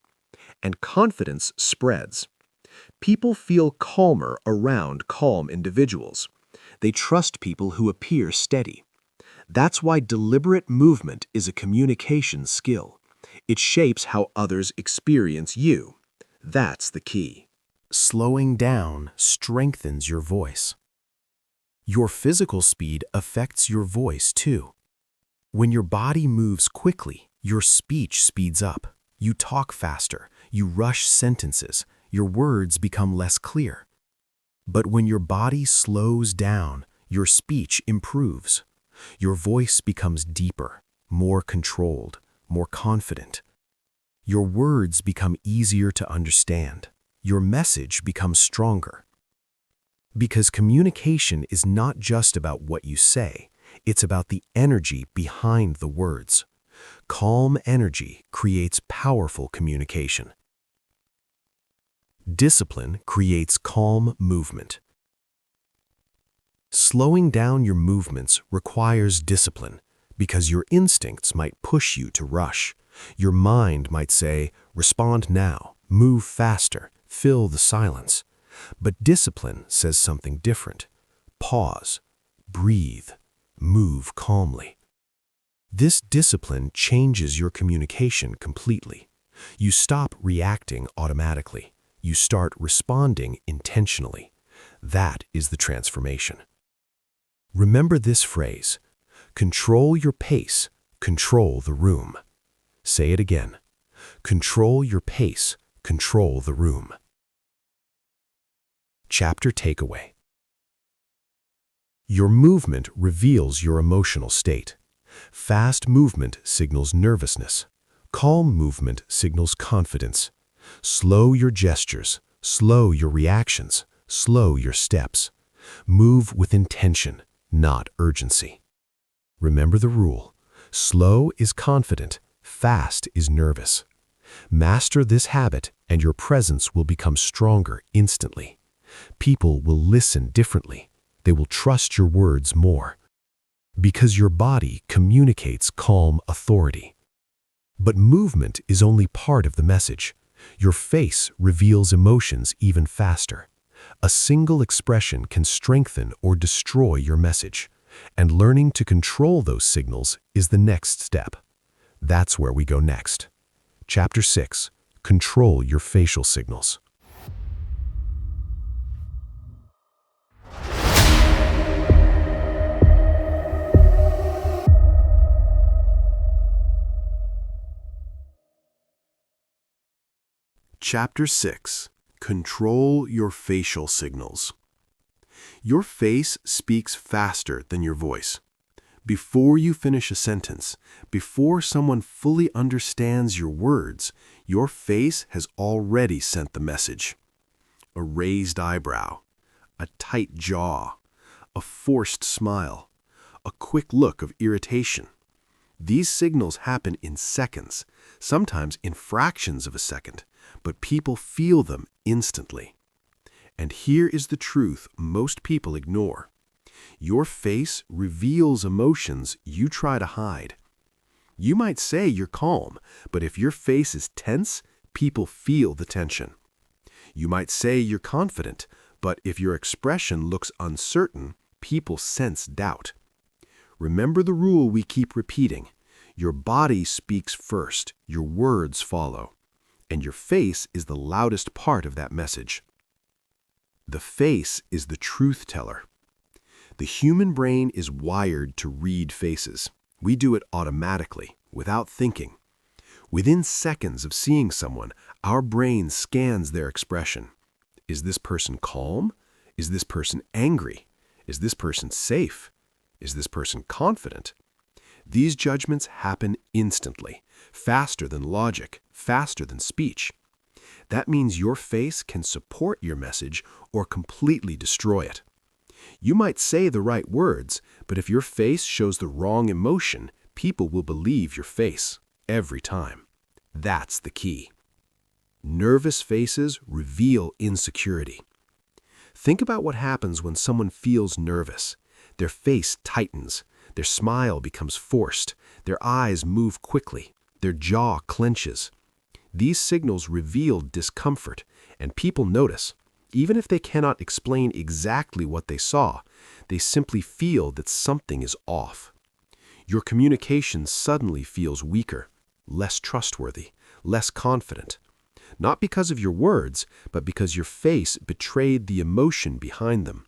And confidence spreads. People feel calmer around calm individuals. They trust people who appear steady. That's why deliberate movement is a communication skill. It shapes how others experience you. That's the key. Slowing down strengthens your voice. Your physical speed affects your voice too. When your body moves quickly, your speech speeds up. You talk faster, you rush sentences, your words become less clear. But when your body slows down, your speech improves. Your voice becomes deeper, more controlled, more confident. Your words become easier to understand. Your message becomes stronger. Because communication is not just about what you say, it's about the energy behind the words. Calm energy creates powerful communication. Discipline creates calm movement. Slowing down your movements requires discipline because your instincts might push you to rush. Your mind might say, respond now, move faster, fill the silence. But discipline says something different. Pause, breathe, move calmly. This discipline changes your communication completely. You stop reacting automatically. You start responding intentionally. That is the transformation. Remember this phrase, control your pace, control the room. Say it again, control your pace, control the room. Chapter takeaway. Your movement reveals your emotional state. Fast movement signals nervousness. Calm movement signals confidence. Slow your gestures, slow your reactions, slow your steps. Move with intention, not urgency. Remember the rule. Slow is confident, fast is nervous. Master this habit and your presence will become stronger instantly. People will listen differently. They will trust your words more. Because your body communicates calm authority. But movement is only part of the message. Your face reveals emotions even faster. A single expression can strengthen or destroy your message, and learning to control those signals is the next step. That's where we go next. Chapter 6. Control your facial signals. Chapter 6. Control your facial signals. Your face speaks faster than your voice. Before you finish a sentence, before someone fully understands your words, your face has already sent the message. A raised eyebrow, a tight jaw, a forced smile, a quick look of irritation. These signals happen in seconds, sometimes in fractions of a second, but people feel them instantly. And here is the truth most people ignore. Your face reveals emotions you try to hide. You might say you're calm, but if your face is tense, people feel the tension. You might say you're confident, but if your expression looks uncertain, people sense doubt. Remember the rule we keep repeating. Your body speaks first, your words follow. And your face is the loudest part of that message. The face is the truth teller. The human brain is wired to read faces. We do it automatically, without thinking. Within seconds of seeing someone, our brain scans their expression. Is this person calm? Is this person angry? Is this person safe? Is this person confident? These judgments happen instantly, faster than logic, faster than speech. That means your face can support your message or completely destroy it. You might say the right words, but if your face shows the wrong emotion, people will believe your face, every time. That's the key. Nervous faces reveal insecurity. Think about what happens when someone feels nervous. Their face tightens, their smile becomes forced, their eyes move quickly, their jaw clenches. These signals reveal discomfort, and people notice. Even if they cannot explain exactly what they saw, they simply feel that something is off. Your communication suddenly feels weaker, less trustworthy, less confident. Not because of your words, but because your face betrayed the emotion behind them.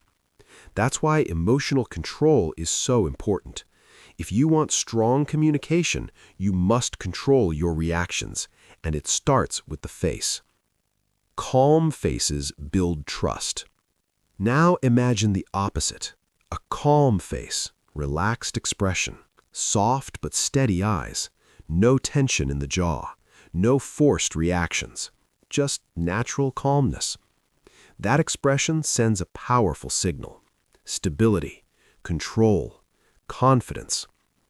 That's why emotional control is so important. If you want strong communication, you must control your reactions, and it starts with the face. Calm faces build trust. Now imagine the opposite. A calm face, relaxed expression, soft but steady eyes, no tension in the jaw, no forced reactions, just natural calmness. That expression sends a powerful signal: stability, control, confidence.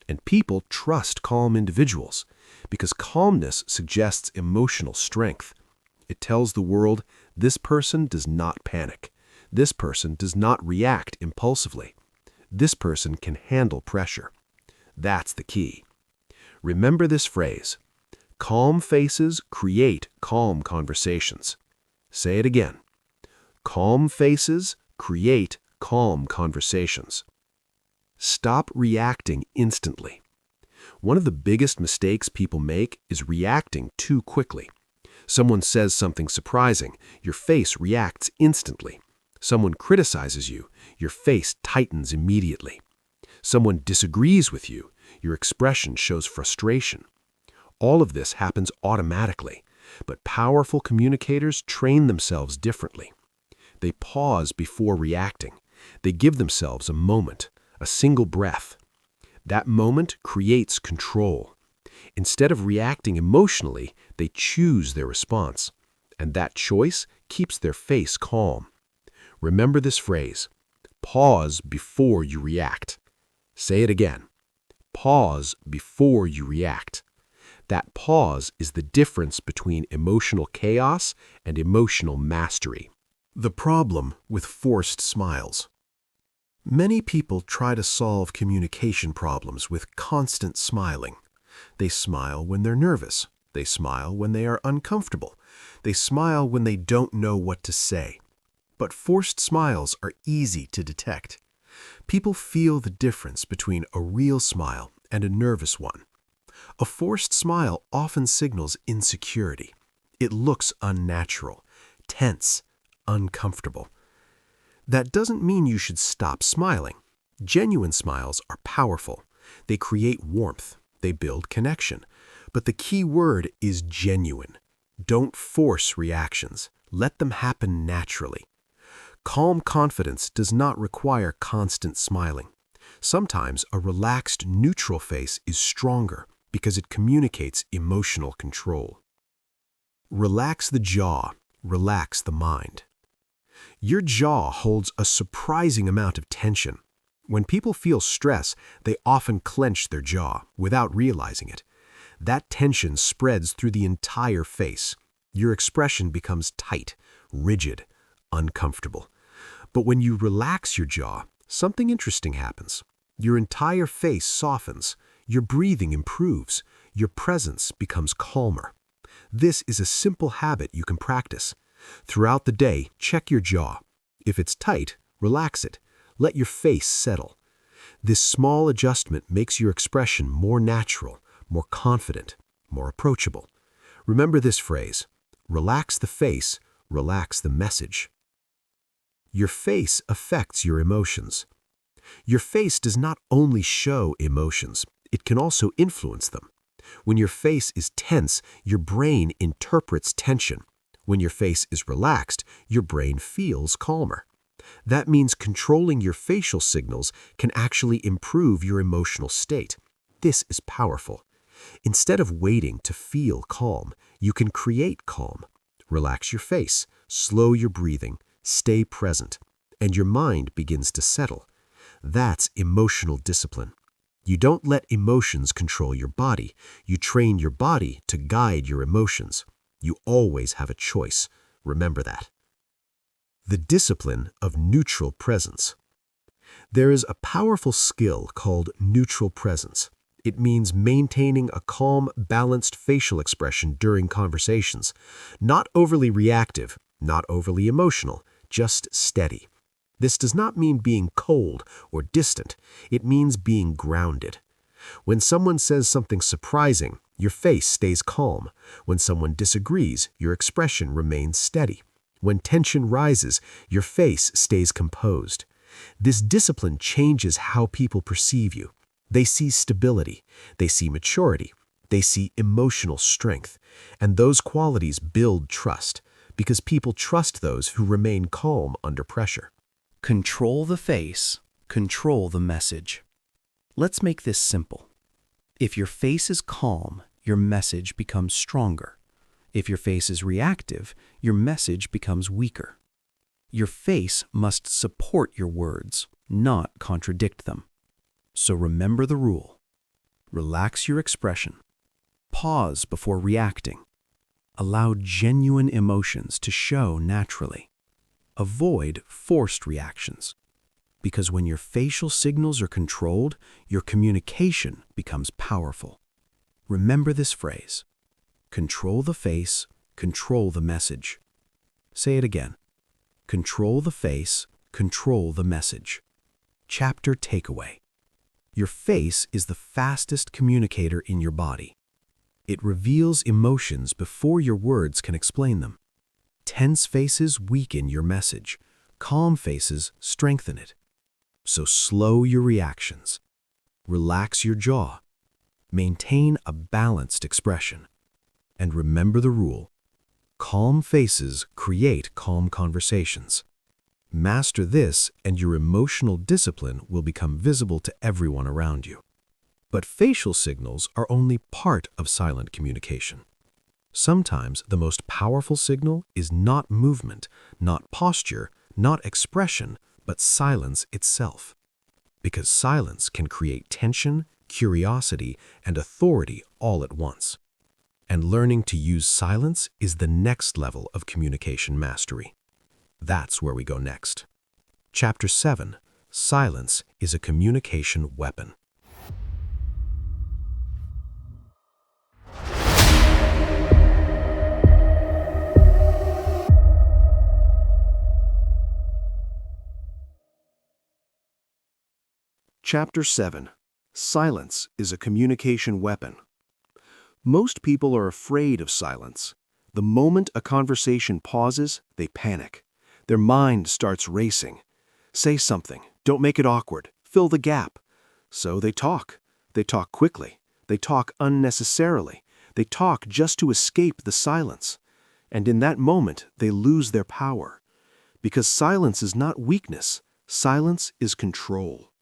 And people trust calm individuals because calmness suggests emotional strength. It tells the world this person does not panic. This person does not react impulsively. This person can handle pressure. That's the key. Remember this phrase: calm faces create calm conversations. Say it again. Calm faces create calm conversations. Stop reacting instantly. One of the biggest mistakes people make is reacting too quickly. Someone says something surprising, your face reacts instantly. Someone criticizes you, your face tightens immediately. Someone disagrees with you, your expression shows frustration. All of this happens automatically, but powerful communicators train themselves differently. They pause before reacting. They give themselves a moment, a single breath. That moment creates control. Instead of reacting emotionally, they choose their response. And that choice keeps their face calm. Remember this phrase: pause before you react. Say it again. Pause before you react. That pause is the difference between emotional chaos and emotional mastery. The problem with forced smiles. Many people try to solve communication problems with constant smiling. They smile when they're nervous. They smile when they are uncomfortable. They smile when they don't know what to say. But forced smiles are easy to detect. People feel the difference between a real smile and a nervous one. A forced smile often signals insecurity. It looks unnatural, tense, uncomfortable. That doesn't mean you should stop smiling. Genuine smiles are powerful. They create warmth. They build connection. But the key word is genuine. Don't force reactions. Let them happen naturally. Calm confidence does not require constant smiling. Sometimes a relaxed, neutral face is stronger because it communicates emotional control. Relax the jaw. Relax the mind. Your jaw holds a surprising amount of tension. When people feel stress, they often clench their jaw without realizing it. That tension spreads through the entire face. Your expression becomes tight, rigid, uncomfortable. But when you relax your jaw, something interesting happens. Your entire face softens. Your breathing improves. Your presence becomes calmer. This is a simple habit you can practice. Throughout the day, check your jaw. If it's tight, relax it. Let your face settle. This small adjustment makes your expression more natural, more confident, more approachable. Remember this phrase: relax the face, relax the message. Your face affects your emotions. Your face does not only show emotions, it can also influence them. When your face is tense, your brain interprets tension. When your face is relaxed, your brain feels calmer. That means controlling your facial signals can actually improve your emotional state. This is powerful. Instead of waiting to feel calm, you can create calm. Relax your face, slow your breathing, stay present, and your mind begins to settle. That's emotional discipline. You don't let emotions control your body. You train your body to guide your emotions. You always have a choice. Remember that. The discipline of neutral presence. There is a powerful skill called neutral presence. It means maintaining a calm, balanced facial expression during conversations. Not overly reactive, not overly emotional, just steady. This does not mean being cold or distant. It means being grounded. When someone says something surprising, your face stays calm. When someone disagrees, your expression remains steady. When tension rises, your face stays composed. This discipline changes how people perceive you. They see stability, they see maturity, they see emotional strength, and those qualities build trust because people trust those who remain calm under pressure. Control the face, control the message. Let's make this simple. If your face is calm, your message becomes stronger. If your face is reactive, your message becomes weaker. Your face must support your words, not contradict them. So remember the rule. Relax your expression. Pause before reacting. Allow genuine emotions to show naturally. Avoid forced reactions. Because when your facial signals are controlled, your communication becomes powerful. Remember this phrase. Control the face, control the message. Say it again. Control the face, control the message. Chapter takeaway. Your face is the fastest communicator in your body. It reveals emotions before your words can explain them. Tense faces weaken your message. Calm faces strengthen it. So slow your reactions. Relax your jaw. Maintain a balanced expression. And remember the rule. Calm faces create calm conversations. Master this and your emotional discipline will become visible to everyone around you. But facial signals are only part of silent communication. Sometimes the most powerful signal is not movement, not posture, not expression, but silence itself. Because silence can create tension, curiosity, and authority all at once. And learning to use silence is the next level of communication mastery. That's where we go next. Chapter 7. Silence is a communication weapon. Chapter 7. Silence is a communication weapon. Most people are afraid of silence. The moment a conversation pauses, they panic. Their mind starts racing. Say something. Don't make it awkward. Fill the gap. So they talk. They talk quickly. They talk unnecessarily. They talk just to escape the silence. And in that moment, they lose their power. Because silence is not weakness. Silence is control.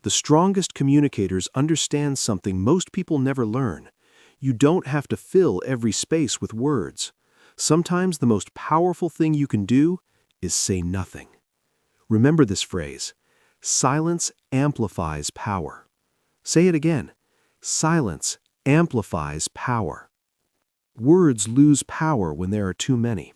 The strongest communicators understand something most people never learn. You don't have to fill every space with words. Sometimes the most powerful thing you can do is say nothing. Remember this phrase. Silence amplifies power. Say it again. Silence amplifies power. Words lose power when there are too many.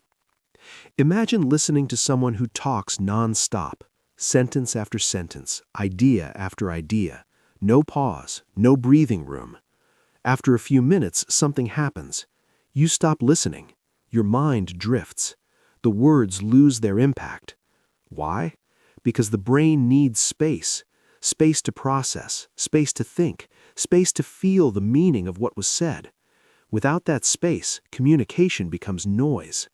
Imagine listening to someone who talks non-stop, sentence after sentence, idea after idea, no pause, no breathing room. After a few minutes, something happens. You stop listening. Your mind drifts. The words lose their impact. Why? Because the brain needs space. Space to process, space to think, space to feel the meaning of what was said. Without that space, communication becomes noise.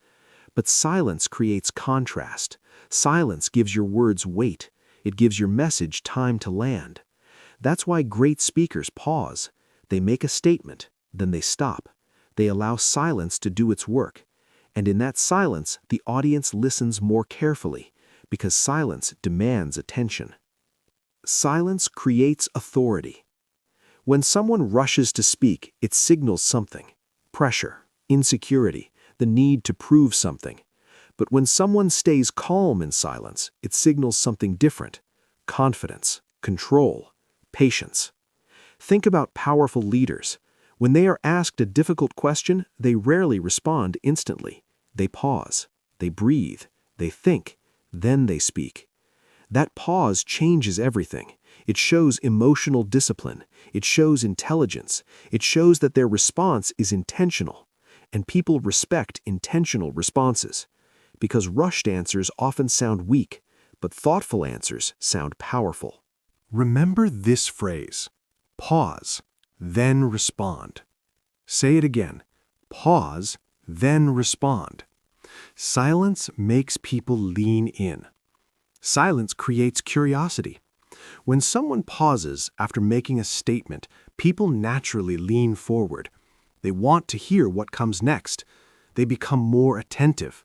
But silence creates contrast. Silence gives your words weight. It gives your message time to land. That's why great speakers pause. They make a statement, then they stop. They allow silence to do its work. And in that silence, the audience listens more carefully, because silence demands attention. Silence creates authority. When someone rushes to speak, it signals something. Pressure, insecurity, the need to prove something. But when someone stays calm in silence, it signals something different. Confidence, control, patience. Think about powerful leaders. When they are asked a difficult question, they rarely respond instantly. They pause, they breathe, they think, then they speak. That pause changes everything. It shows emotional discipline. It shows intelligence. It shows that their response is intentional. And people respect intentional responses. Because rushed answers often sound weak, but thoughtful answers sound powerful. Remember this phrase. Pause, then respond. Say it again. Pause, then respond. Silence makes people lean in. Silence creates curiosity. When someone pauses after making a statement, people naturally lean forward. They want to hear what comes next. They become more attentive.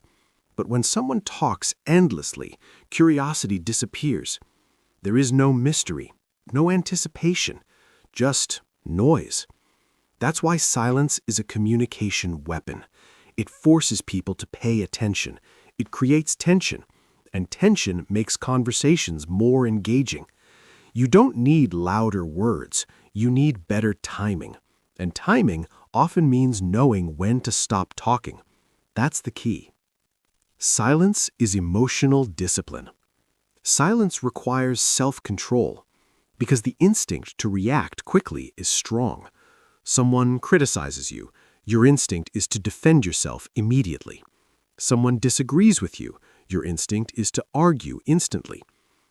But when someone talks endlessly, curiosity disappears. There is no mystery, no anticipation, just noise. That's why silence is a communication weapon. It forces people to pay attention. It creates tension, and tension makes conversations more engaging. You don't need louder words. You need better timing. And timing often means knowing when to stop talking. That's the key. Silence is emotional discipline. Silence requires self-control because the instinct to react quickly is strong. Someone criticizes you. Your instinct is to defend yourself immediately. Someone disagrees with you. Your instinct is to argue instantly.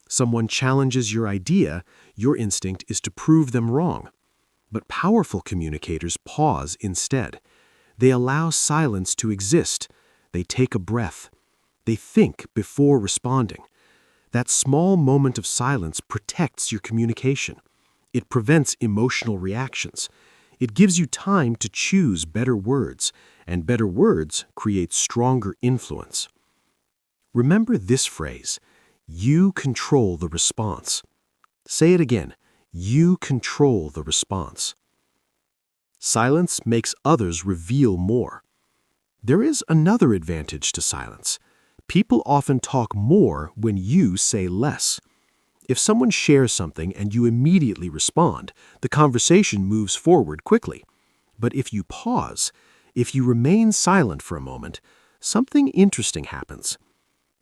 Someone challenges your idea. Your instinct is to prove them wrong. But powerful communicators pause instead. They allow silence to exist. They take a breath. They think before responding. That small moment of silence protects your communication. It prevents emotional reactions. It gives you time to choose better words, and better words create stronger influence. Remember this phrase, you control the response. Say it again, you control the response. Silence makes others reveal more. There is another advantage to silence. People often talk more when you say less. If someone shares something and you immediately respond, the conversation moves forward quickly. But if you pause, if you remain silent for a moment, something interesting happens.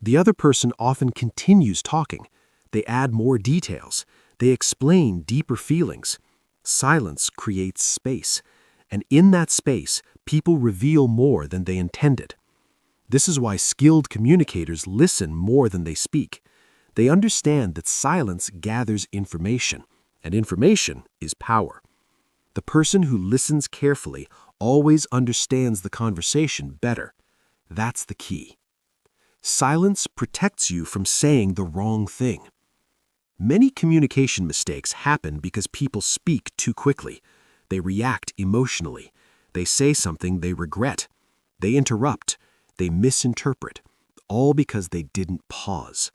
The other person often continues talking. They add more details. They explain deeper feelings. Silence creates space. And in that space, people reveal more than they intended. This is why skilled communicators listen more than they speak. They understand that silence gathers information, and information is power. The person who listens carefully always understands the conversation better. That's the key. Silence protects you from saying the wrong thing. Many communication mistakes happen because people speak too quickly. They react emotionally. They say something they regret. They interrupt. They misinterpret, all because they didn't pause.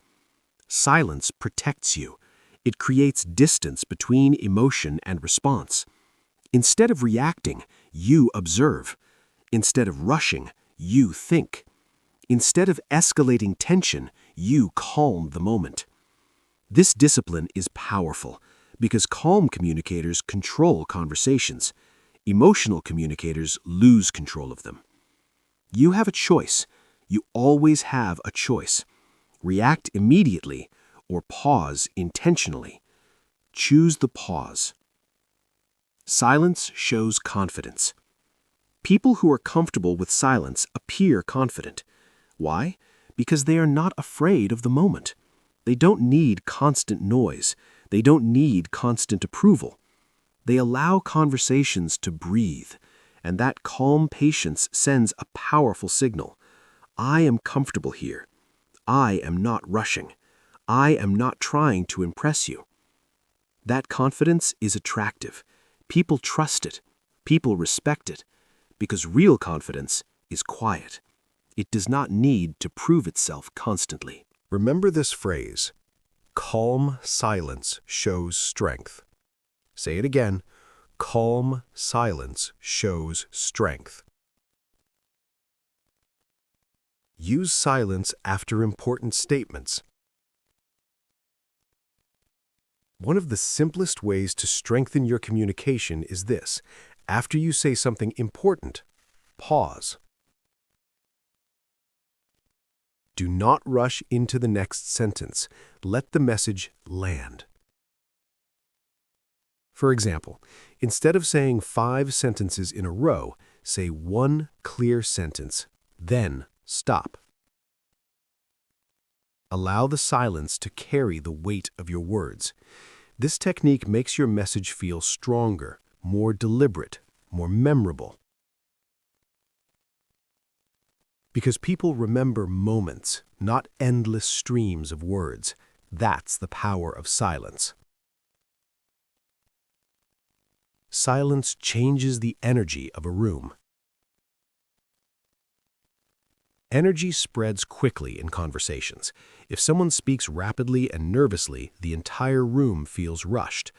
Silence protects you. It creates distance between emotion and response. Instead of reacting, you observe. Instead of rushing, you think. Instead of escalating tension, you calm the moment. This discipline is powerful because calm communicators control conversations. Emotional communicators lose control of them. You have a choice. You always have a choice. React immediately or pause intentionally. Choose the pause. Silence shows confidence. People who are comfortable with silence appear confident. Why? Because they are not afraid of the moment. They don't need constant noise. They don't need constant approval. They allow conversations to breathe, and that calm patience sends a powerful signal. I am comfortable here. I am not rushing. I am not trying to impress you. That confidence is attractive. People trust it. People respect it. Because real confidence is quiet. It does not need to prove itself constantly. Remember this phrase, calm silence shows strength. Say it again, calm silence shows strength. Use silence after important statements. One of the simplest ways to strengthen your communication is this. After you say something important, pause. Do not rush into the next sentence. Let the message land. For example, instead of saying 5 sentences in a row, say one clear sentence, then stop. Allow the silence to carry the weight of your words. This technique makes your message feel stronger, more deliberate, more memorable. Because people remember moments, not endless streams of words. That's the power of silence. Silence changes the energy of a room. Energy spreads quickly in conversations. If someone speaks rapidly and nervously, the entire room feels rushed.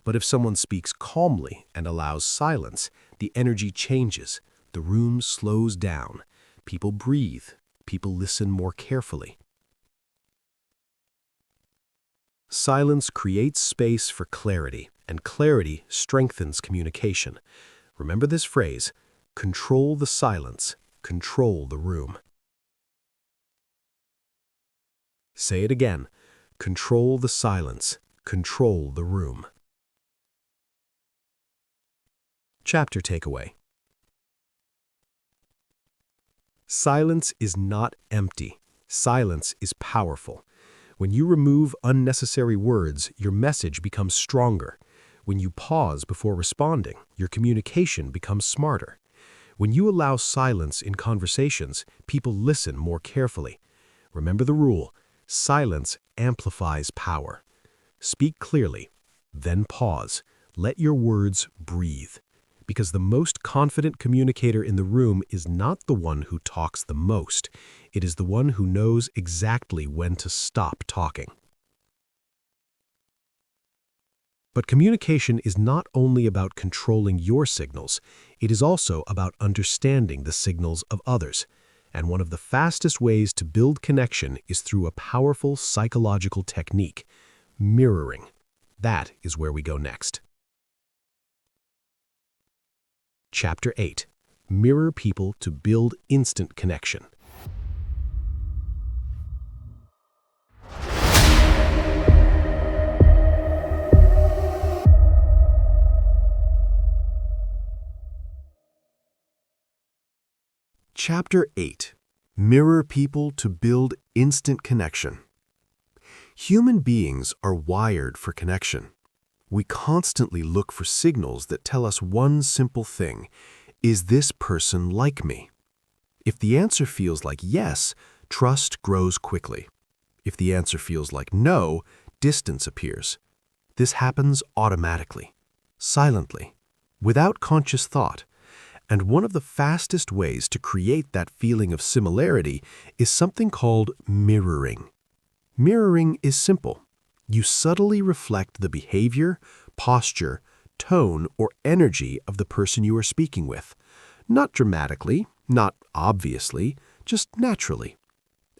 But if someone speaks calmly and allows silence, the energy changes. The room slows down. People breathe. People listen more carefully. Silence creates space for clarity, and clarity strengthens communication. Remember this phrase: control the silence, control the room. Say it again: control the silence, control the room. Chapter takeaway. Silence is not empty. Silence is powerful. When you remove unnecessary words, your message becomes stronger. When you pause before responding, your communication becomes smarter. When you allow silence in conversations, people listen more carefully. Remember the rule: silence amplifies power. Speak clearly, then pause. Let your words breathe. Because the most confident communicator in the room is not the one who talks the most. It is the one who knows exactly when to stop talking. But communication is not only about controlling your signals, it is also about understanding the signals of others. And one of the fastest ways to build connection is through a powerful psychological technique: mirroring. That is where we go next. Chapter 8. Mirror people to build instant connection. Chapter 8. Mirror people to build instant connection. Human beings are wired for connection. We constantly look for signals that tell us one simple thing: is this person like me? If the answer feels like yes, trust grows quickly. If the answer feels like no, distance appears. This happens automatically, silently, without conscious thought. And one of the fastest ways to create that feeling of similarity is something called mirroring. Mirroring is simple. You subtly reflect the behavior, posture, tone, or energy of the person you are speaking with. Not dramatically, not obviously, just naturally.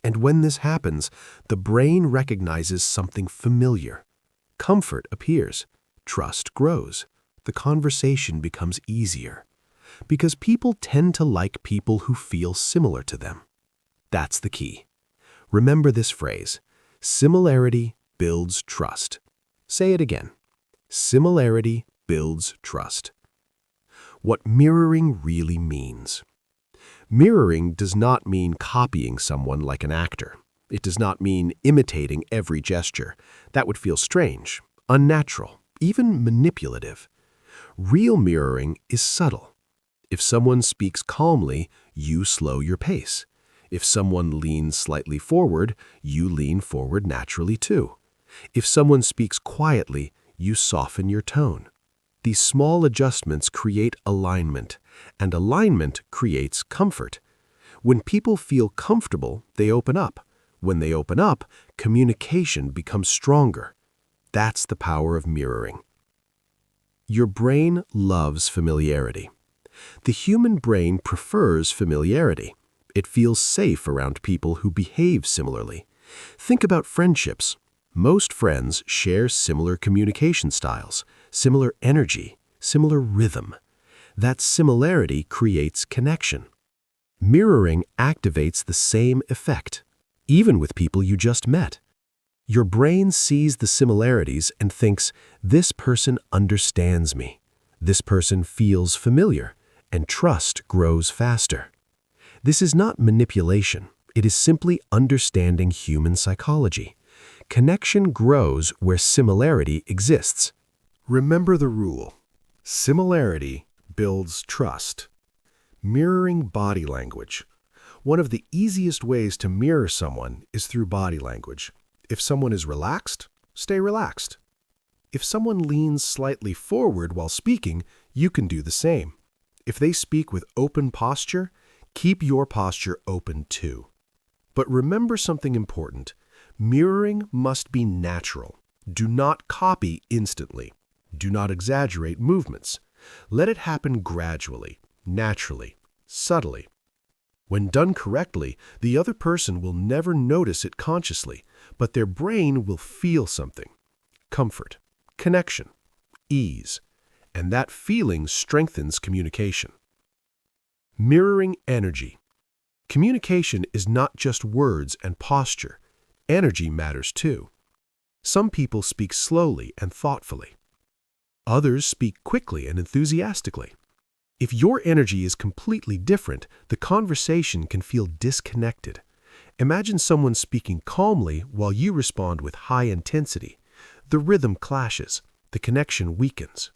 And when this happens, the brain recognizes something familiar. Comfort appears. Trust grows. The conversation becomes easier. Because people tend to like people who feel similar to them. That's the key. Remember this phrase: similarity builds trust. Say it again: similarity builds trust. What mirroring really means. Mirroring does not mean copying someone like an actor. It does not mean imitating every gesture. That would feel strange, unnatural, even manipulative. Real mirroring is subtle. If someone speaks calmly, you slow your pace. If someone leans slightly forward, you lean forward naturally too. If someone speaks quietly, you soften your tone. These small adjustments create alignment, and alignment creates comfort. When people feel comfortable, they open up. When they open up, communication becomes stronger. That's the power of mirroring. Your brain loves familiarity. The human brain prefers familiarity. It feels safe around people who behave similarly. Think about friendships. Most friends share similar communication styles, similar energy, similar rhythm. That similarity creates connection. Mirroring activates the same effect, even with people you just met. Your brain sees the similarities and thinks, this person understands me. This person feels familiar, and trust grows faster. This is not manipulation. It is simply understanding human psychology. Connection grows where similarity exists. Remember the rule: similarity builds trust. Mirroring body language. One of the easiest ways to mirror someone is through body language. If someone is relaxed, stay relaxed. If someone leans slightly forward while speaking, you can do the same. If they speak with open posture, keep your posture open too. But remember something important. Mirroring must be natural. Do not copy instantly. Do not exaggerate movements. Let it happen gradually, naturally, subtly. When done correctly, the other person will never notice it consciously, but their brain will feel something. Comfort, connection, ease, and that feeling strengthens communication. Mirroring energy. Communication is not just words and posture. Energy matters too. Some people speak slowly and thoughtfully. Others speak quickly and enthusiastically. If your energy is completely different, the conversation can feel disconnected. Imagine someone speaking calmly while you respond with high intensity. The rhythm clashes, the connection weakens.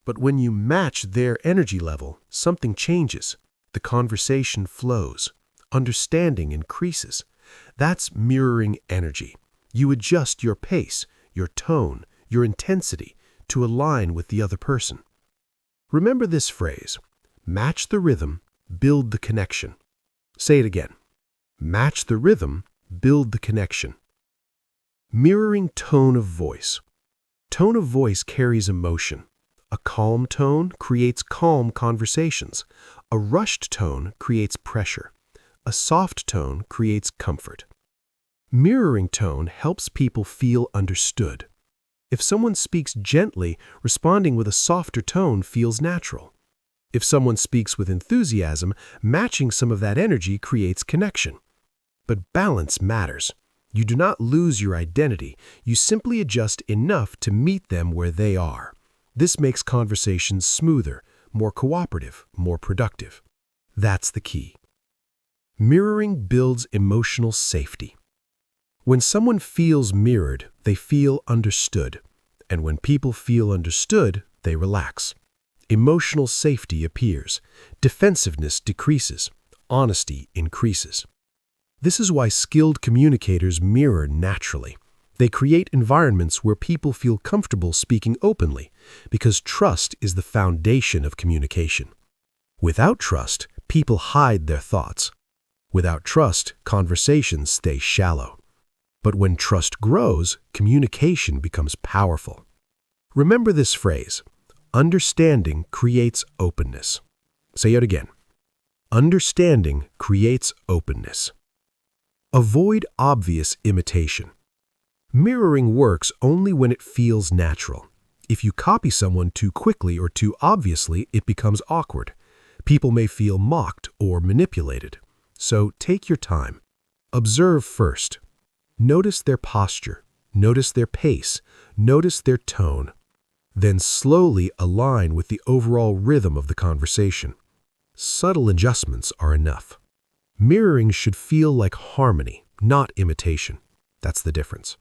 But when you match their energy level, something changes. The conversation flows. Understanding increases. That's mirroring energy. You adjust your pace, your tone, your intensity to align with the other person. Remember this phrase: match the rhythm, build the connection. Say it again. Match the rhythm, build the connection. Mirroring tone of voice. Tone of voice carries emotion. A calm tone creates calm conversations. A rushed tone creates pressure. A soft tone creates comfort. Mirroring tone helps people feel understood. If someone speaks gently, responding with a softer tone feels natural. If someone speaks with enthusiasm, matching some of that energy creates connection. But balance matters. You do not lose your identity. You simply adjust enough to meet them where they are. This makes conversations smoother, more cooperative, more productive. That's the key. Mirroring builds emotional safety. When someone feels mirrored, they feel understood. And when people feel understood, they relax. Emotional safety appears. Defensiveness decreases. Honesty increases. This is why skilled communicators mirror naturally. They create environments where people feel comfortable speaking openly, because trust is the foundation of communication. Without trust, people hide their thoughts. Without trust, conversations stay shallow. But when trust grows, communication becomes powerful. Remember this phrase: understanding creates openness. Say it again. Understanding creates openness. Avoid obvious imitation. Mirroring works only when it feels natural. If you copy someone too quickly or too obviously, it becomes awkward. People may feel mocked or manipulated. So take your time. Observe first. Notice their posture. Notice their pace. Notice their tone. Then slowly align with the overall rhythm of the conversation. Subtle adjustments are enough. Mirroring should feel like harmony, not imitation. That's the difference.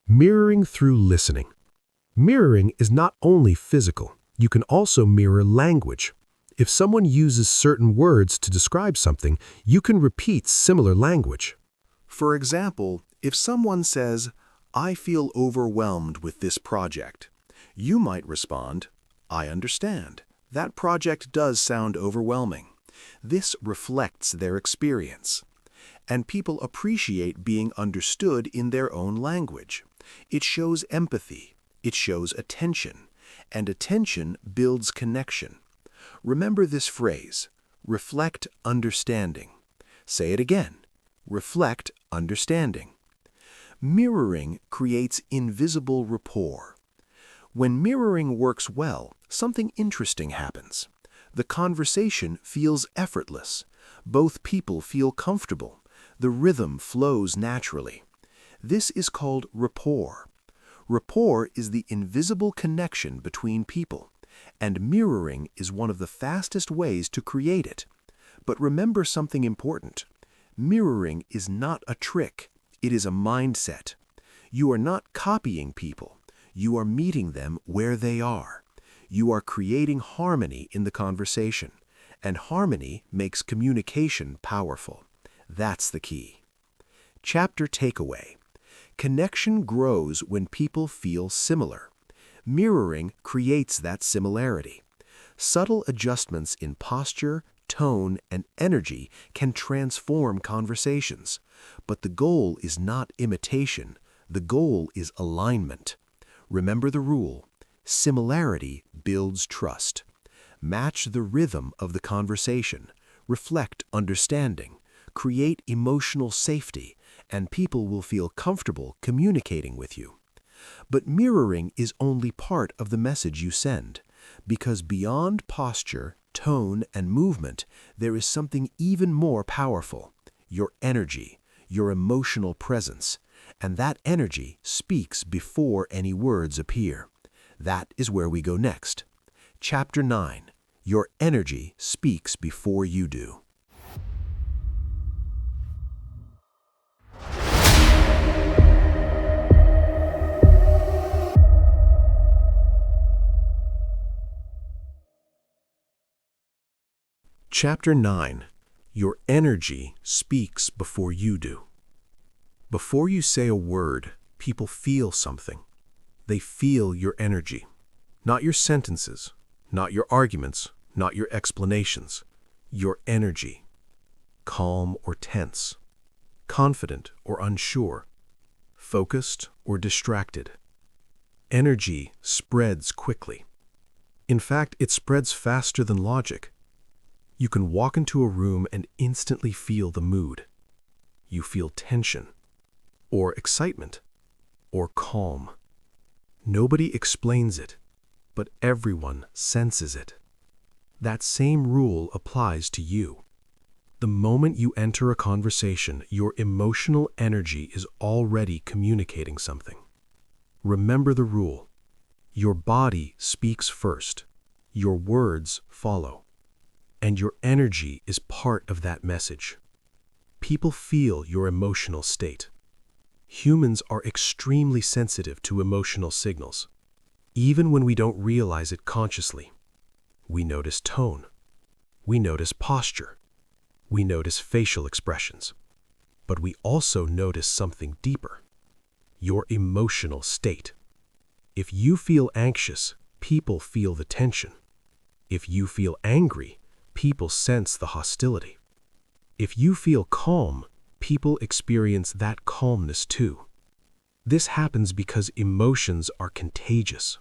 Mirroring through listening. Mirroring is not only physical. You can also mirror language. If someone uses certain words to describe something, you can repeat similar language. For example, if someone says, "I feel overwhelmed with this project," you might respond, "I understand. That project does sound overwhelming." This reflects their experience. And people appreciate being understood in their own language. It shows empathy. It shows attention. And attention builds connection. Remember this phrase: reflect understanding. Say it again. Reflect understanding. Mirroring creates invisible rapport. When mirroring works well, something interesting happens. The conversation feels effortless. Both people feel comfortable. The rhythm flows naturally. This is called rapport. Rapport is the invisible connection between people, and mirroring is one of the fastest ways to create it. But remember something important. Mirroring is not a trick. It is a mindset. You are not copying people. You are meeting them where they are. You are creating harmony in the conversation, and harmony makes communication powerful. That's the key. Chapter takeaway. Connection grows when people feel similar. Mirroring creates that similarity. Subtle adjustments in posture, tone, and energy can transform conversations. But the goal is not imitation. The goal is alignment. Remember the rule: similarity builds trust. Match the rhythm of the conversation. Reflect understanding. Create emotional safety, and people will feel comfortable communicating with you. But mirroring is only part of the message you send, because beyond posture, tone, and movement, there is something even more powerful: your energy, your emotional presence. And that energy speaks before any words appear. That is where we go next. Chapter 9. Your energy speaks before you do. Chapter 9. Your energy speaks before you do. Before you say a word, people feel something. They feel your energy. Not your sentences, not your arguments, not your explanations. Your energy. Calm or tense. Confident or unsure. Focused or distracted. Energy spreads quickly. In fact, it spreads faster than logic. You can walk into a room and instantly feel the mood. You feel tension, or excitement, or calm. Nobody explains it, but everyone senses it. That same rule applies to you. The moment you enter a conversation, your emotional energy is already communicating something. Remember the rule: your body speaks first, your words follow. And your energy is part of that message. People feel your emotional state. Humans are extremely sensitive to emotional signals. Even when we don't realize it consciously. We notice tone. We notice posture. We notice facial expressions. But we also notice something deeper: your emotional state. If you feel anxious, people feel the tension. If you feel angry, people sense the hostility. If you feel calm, people experience that calmness too. This happens because emotions are contagious.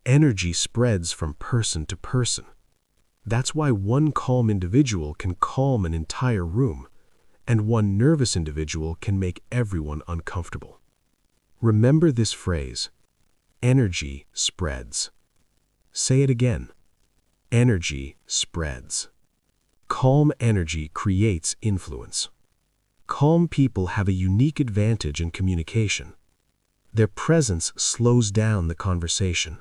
Energy spreads from person to person. That's why one calm individual can calm an entire room, and one nervous individual can make everyone uncomfortable. Remember this phrase: energy spreads. Say it again. Energy spreads. Calm energy creates influence. Calm people have a unique advantage in communication. Their presence slows down the conversation.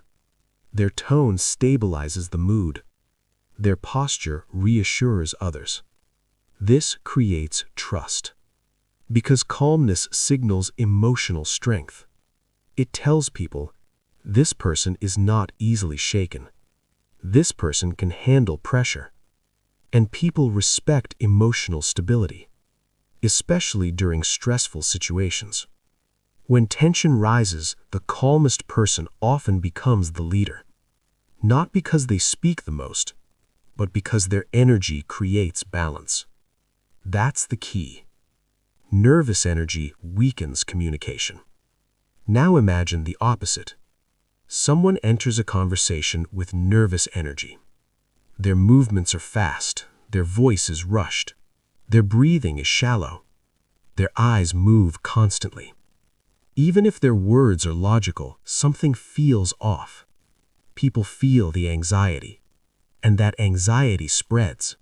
Their tone stabilizes the mood. Their posture reassures others. This creates trust. Because calmness signals emotional strength. It tells people, this person is not easily shaken. This person can handle pressure. And people respect emotional stability, especially during stressful situations. When tension rises, the calmest person often becomes the leader. Not because they speak the most, but because their energy creates balance. That's the key. Nervous energy weakens communication. Now imagine the opposite. Someone enters a conversation with nervous energy. Their movements are fast, their voice is rushed, their breathing is shallow, their eyes move constantly. Even if their words are logical, something feels off. People feel the anxiety, and that anxiety spreads.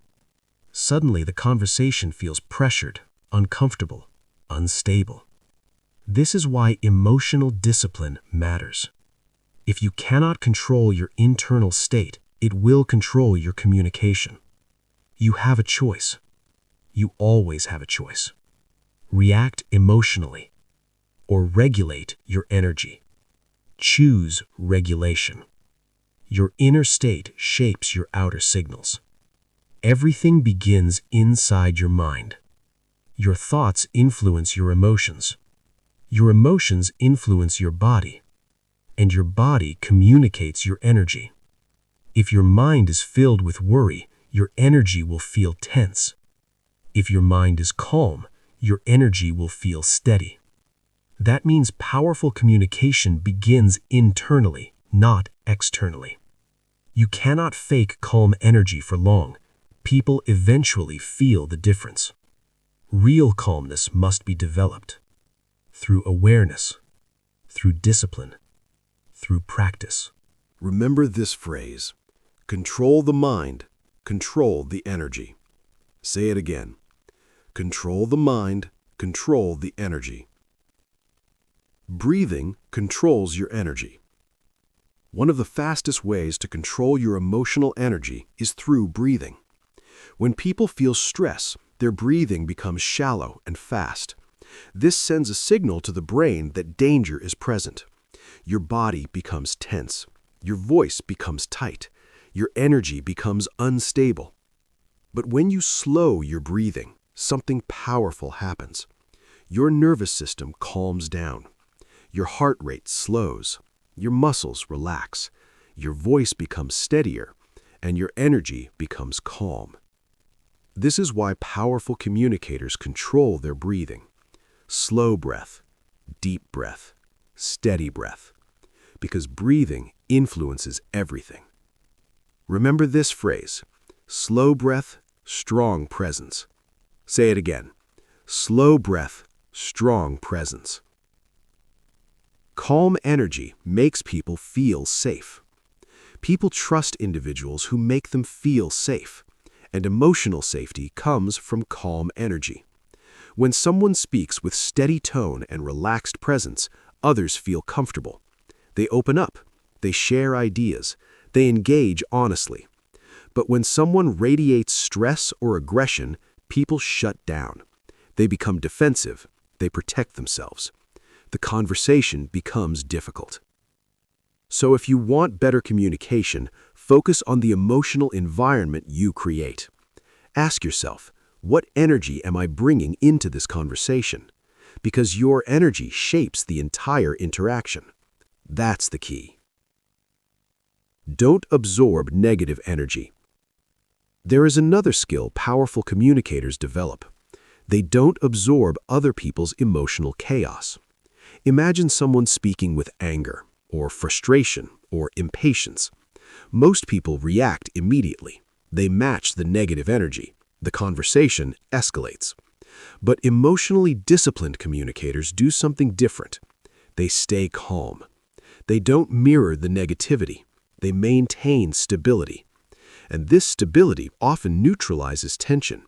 Suddenly the conversation feels pressured, uncomfortable, unstable. This is why emotional discipline matters. If you cannot control your internal state, it will control your communication. You have a choice. You always have a choice. React emotionally, or regulate your energy. Choose regulation. Your inner state shapes your outer signals. Everything begins inside your mind. Your thoughts influence your emotions. Your emotions influence your body. and your body communicates your energy. If your mind is filled with worry, your energy will feel tense. If your mind is calm, your energy will feel steady. That means powerful communication begins internally, not externally. You cannot fake calm energy for long. People eventually feel the difference. Real calmness must be developed through awareness, through discipline, through practice. Remember this phrase: control the mind, control the energy. Say it again. Control the mind, control the energy. Breathing controls your energy. One of the fastest ways to control your emotional energy is through breathing. When people feel stress, their breathing becomes shallow and fast. This sends a signal to the brain that danger is present. Your body becomes tense. Your voice becomes tight. Your energy becomes unstable. But when you slow your breathing, something powerful happens. Your nervous system calms down. Your heart rate slows. Your muscles relax. Your voice becomes steadier, and your energy becomes calm. This is why powerful communicators control their breathing. Slow breath, deep breath, steady breath. Because breathing influences everything. Remember this phrase: slow breath, strong presence. Say it again. Slow breath, strong presence. Calm energy makes people feel safe. People trust individuals who make them feel safe, and emotional safety comes from calm energy. When someone speaks with steady tone and relaxed presence, others feel comfortable. They open up, they share ideas, they engage honestly. But when someone radiates stress or aggression, people shut down. They become defensive, they protect themselves. The conversation becomes difficult. So if you want better communication, focus on the emotional environment you create. Ask yourself, what energy am I bringing into this conversation? Because your energy shapes the entire interaction. That's the key. Don't absorb negative energy. There is another skill powerful communicators develop. They don't absorb other people's emotional chaos. Imagine someone speaking with anger, or frustration, or impatience. Most people react immediately. They match the negative energy. The conversation escalates. But emotionally disciplined communicators do something different. They stay calm. They don't mirror the negativity. They maintain stability. And this stability often neutralizes tension.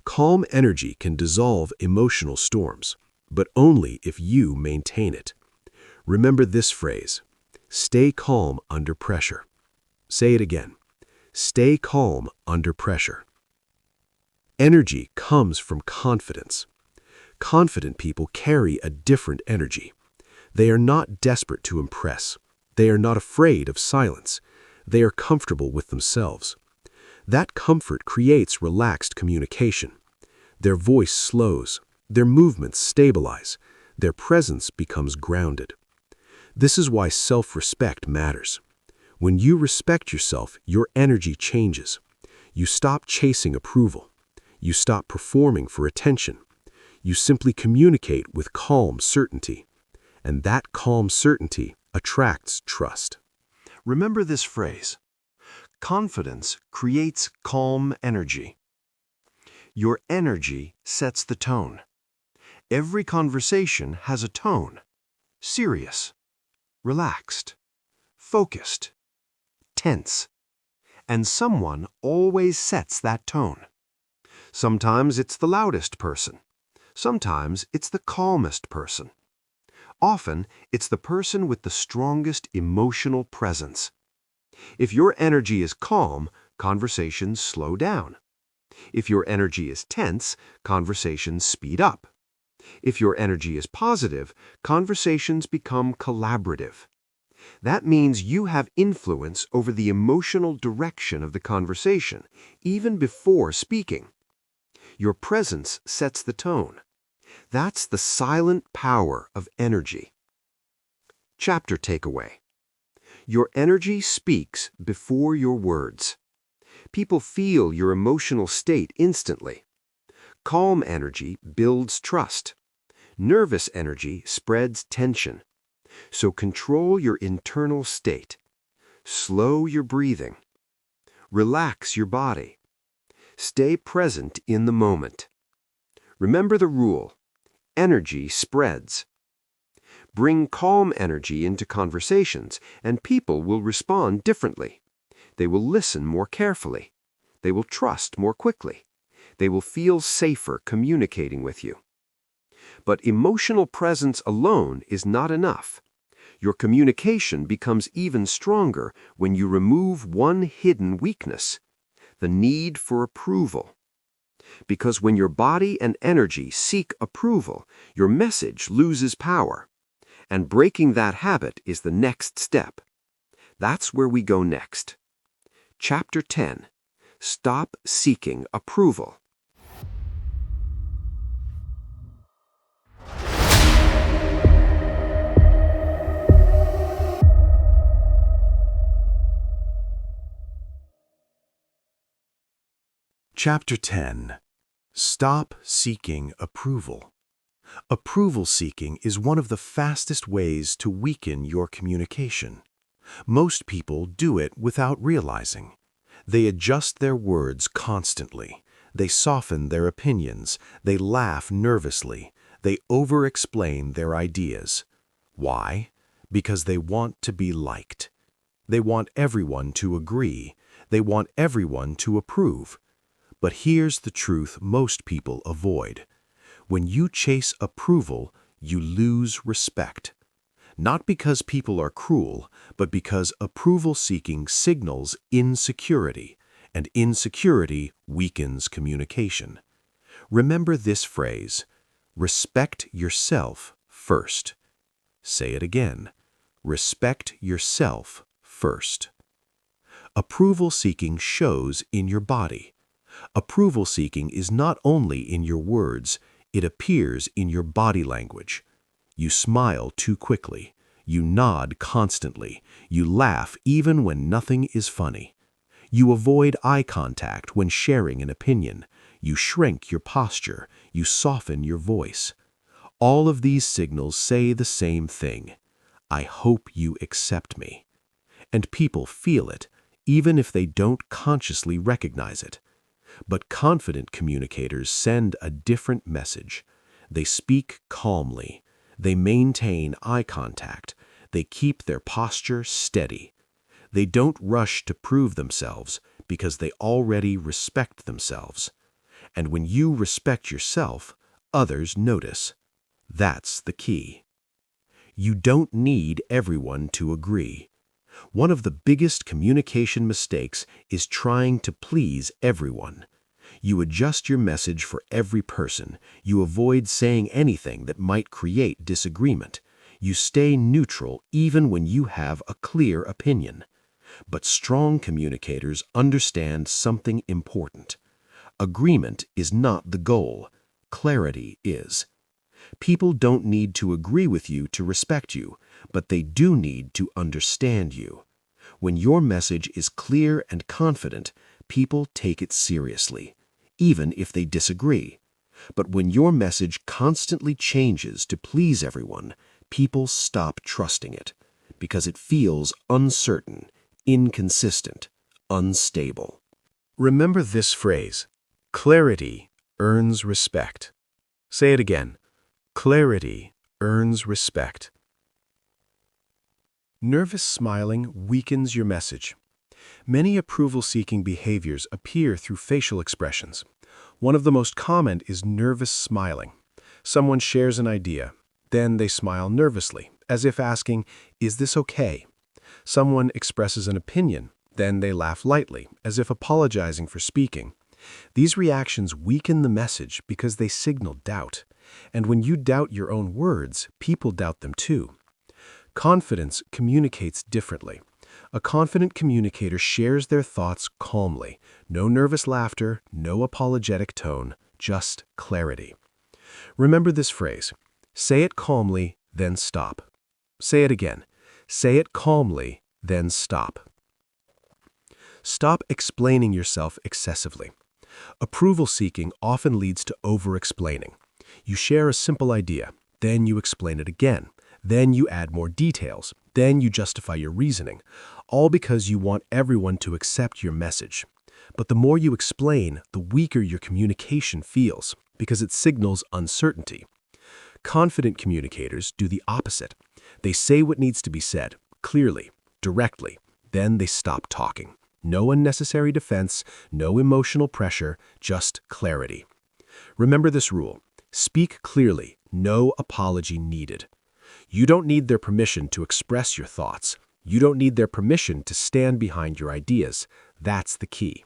Calm energy can dissolve emotional storms, but only if you maintain it. Remember this phrase: stay calm under pressure. Say it again. Stay calm under pressure. Energy comes from confidence. Confident people carry a different energy. They are not desperate to impress. They are not afraid of silence. They are comfortable with themselves. That comfort creates relaxed communication. Their voice slows. Their movements stabilize. Their presence becomes grounded. This is why self-respect matters. When you respect yourself, your energy changes. You stop chasing approval. You stop performing for attention. You simply communicate with calm certainty. And that calm certainty attracts trust. Remember this phrase: confidence creates calm energy. Your energy sets the tone. Every conversation has a tone: serious, relaxed, focused, tense. And someone always sets that tone. Sometimes it's the loudest person. Sometimes it's the calmest person. Often, it's the person with the strongest emotional presence. If your energy is calm, conversations slow down. If your energy is tense, conversations speed up. If your energy is positive, conversations become collaborative. That means you have influence over the emotional direction of the conversation, even before speaking. Your presence sets the tone. That's the silent power of energy. Chapter takeaway. Your energy speaks before your words. People feel your emotional state instantly. Calm energy builds trust. Nervous energy spreads tension. So control your internal state. Slow your breathing. Relax your body. Stay present in the moment. Remember the rule: energy spreads. Bring calm energy into conversations, and people will respond differently. They will listen more carefully. They will trust more quickly. They will feel safer communicating with you. But emotional presence alone is not enough. Your communication becomes even stronger when you remove one hidden weakness: the need for approval. Because when your body and energy seek approval, your message loses power. And breaking that habit is the next step. That's where we go next. Chapter 10. Stop seeking approval. Chapter 10. Stop seeking approval. Approval seeking is one of the fastest ways to weaken your communication. Most people do it without realizing. They adjust their words constantly. They soften their opinions. They laugh nervously. They over-explain their ideas. Why? Because they want to be liked. They want everyone to agree. They want everyone to approve. But here's the truth most people avoid. When you chase approval, you lose respect. Not because people are cruel, but because approval-seeking signals insecurity, and insecurity weakens communication. Remember this phrase: respect yourself first. Say it again: respect yourself first. Approval-seeking shows in your body. Approval-seeking is not only in your words, it appears in your body language. You smile too quickly. You nod constantly. You laugh even when nothing is funny. You avoid eye contact when sharing an opinion. You shrink your posture. You soften your voice. All of these signals say the same thing: I hope you accept me. And people feel it, even if they don't consciously recognize it. But confident communicators send a different message. They speak calmly. They maintain eye contact. They keep their posture steady. They don't rush to prove themselves because they already respect themselves. And when you respect yourself, others notice. That's the key. You don't need everyone to agree. One of the biggest communication mistakes is trying to please everyone. You adjust your message for every person. You avoid saying anything that might create disagreement. You stay neutral even when you have a clear opinion. But strong communicators understand something important. Agreement is not the goal. Clarity is. People don't need to agree with you to respect you, but they do need to understand you. When your message is clear and confident, people take it seriously, even if they disagree. But when your message constantly changes to please everyone, people stop trusting it, because it feels uncertain, inconsistent, unstable. Remember this phrase: clarity earns respect. Say it again: clarity earns respect. Nervous smiling weakens your message. Many approval-seeking behaviors appear through facial expressions. One of the most common is nervous smiling. Someone shares an idea. Then they smile nervously, as if asking, "Is this okay?" Someone expresses an opinion. Then they laugh lightly, as if apologizing for speaking. These reactions weaken the message because they signal doubt. And when you doubt your own words, people doubt them too. Confidence communicates differently. A confident communicator shares their thoughts calmly. No nervous laughter, no apologetic tone, just clarity. Remember this phrase: say it calmly, then stop. Say it again. Say it calmly, then stop. Stop explaining yourself excessively. Approval seeking often leads to over-explaining. You share a simple idea, then you explain it again, then you add more details, then you justify your reasoning, all because you want everyone to accept your message. But the more you explain, the weaker your communication feels, because it signals uncertainty. Confident communicators do the opposite. They say what needs to be said, clearly, directly, then they stop talking. No unnecessary defense, no emotional pressure, just clarity. Remember this rule. Speak clearly, no apology needed. You don't need their permission to express your thoughts. You don't need their permission to stand behind your ideas. That's the key.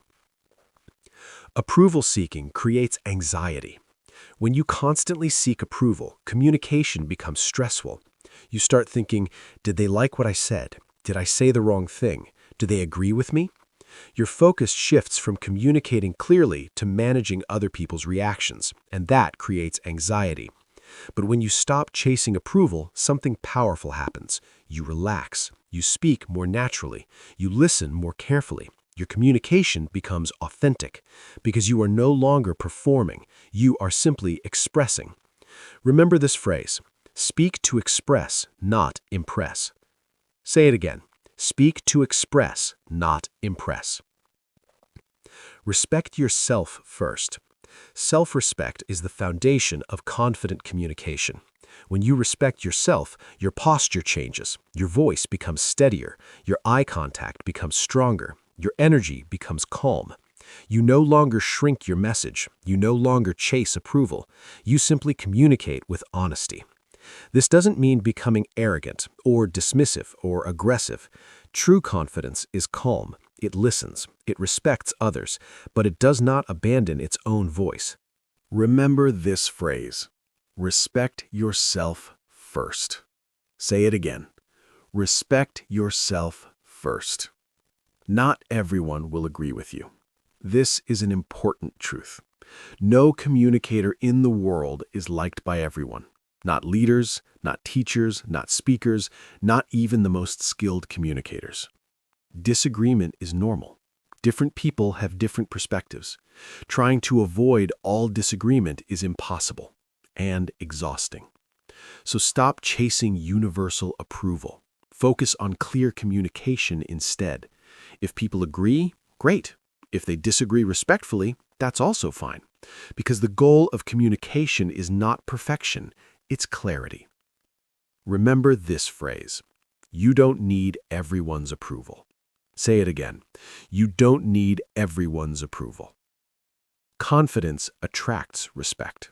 Approval seeking creates anxiety. When you constantly seek approval, communication becomes stressful. You start thinking, did they like what I said? Did I say the wrong thing? Do they agree with me? Your focus shifts from communicating clearly to managing other people's reactions, and that creates anxiety. But when you stop chasing approval, something powerful happens. You relax. You speak more naturally. You listen more carefully. Your communication becomes authentic because you are no longer performing. You are simply expressing. Remember this phrase, speak to express, not impress. Say it again. Speak to express, not impress. Respect yourself first. Self-respect is the foundation of confident communication. When you respect yourself, your posture changes, your voice becomes steadier, your eye contact becomes stronger, your energy becomes calm. You no longer shrink your message, you no longer chase approval, you simply communicate with honesty. This doesn't mean becoming arrogant or dismissive or aggressive. True confidence is calm. It listens. It respects others, but it does not abandon its own voice. Remember this phrase. Respect yourself first. Say it again. Respect yourself first. Not everyone will agree with you. This is an important truth. No communicator in the world is liked by everyone. Not leaders, not teachers, not speakers, not even the most skilled communicators. Disagreement is normal. Different people have different perspectives. Trying to avoid all disagreement is impossible and exhausting. So stop chasing universal approval. Focus on clear communication instead. If people agree, great. If they disagree respectfully, that's also fine. Because the goal of communication is not perfection, it's clarity. Remember this phrase. You don't need everyone's approval. Say it again. You don't need everyone's approval. Confidence attracts respect.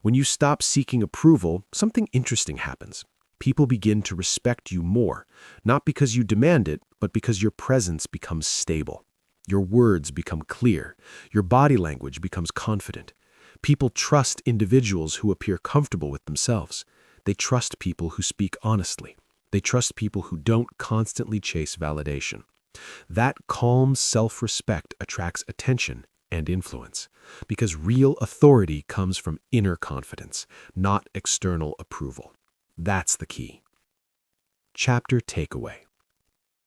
When you stop seeking approval, something interesting happens. People begin to respect you more, not because you demand it, but because your presence becomes stable. Your words become clear. Your body language becomes confident. People trust individuals who appear comfortable with themselves. They trust people who speak honestly. They trust people who don't constantly chase validation. That calm self-respect attracts attention and influence, because real authority comes from inner confidence, not external approval. That's the key. Chapter takeaway.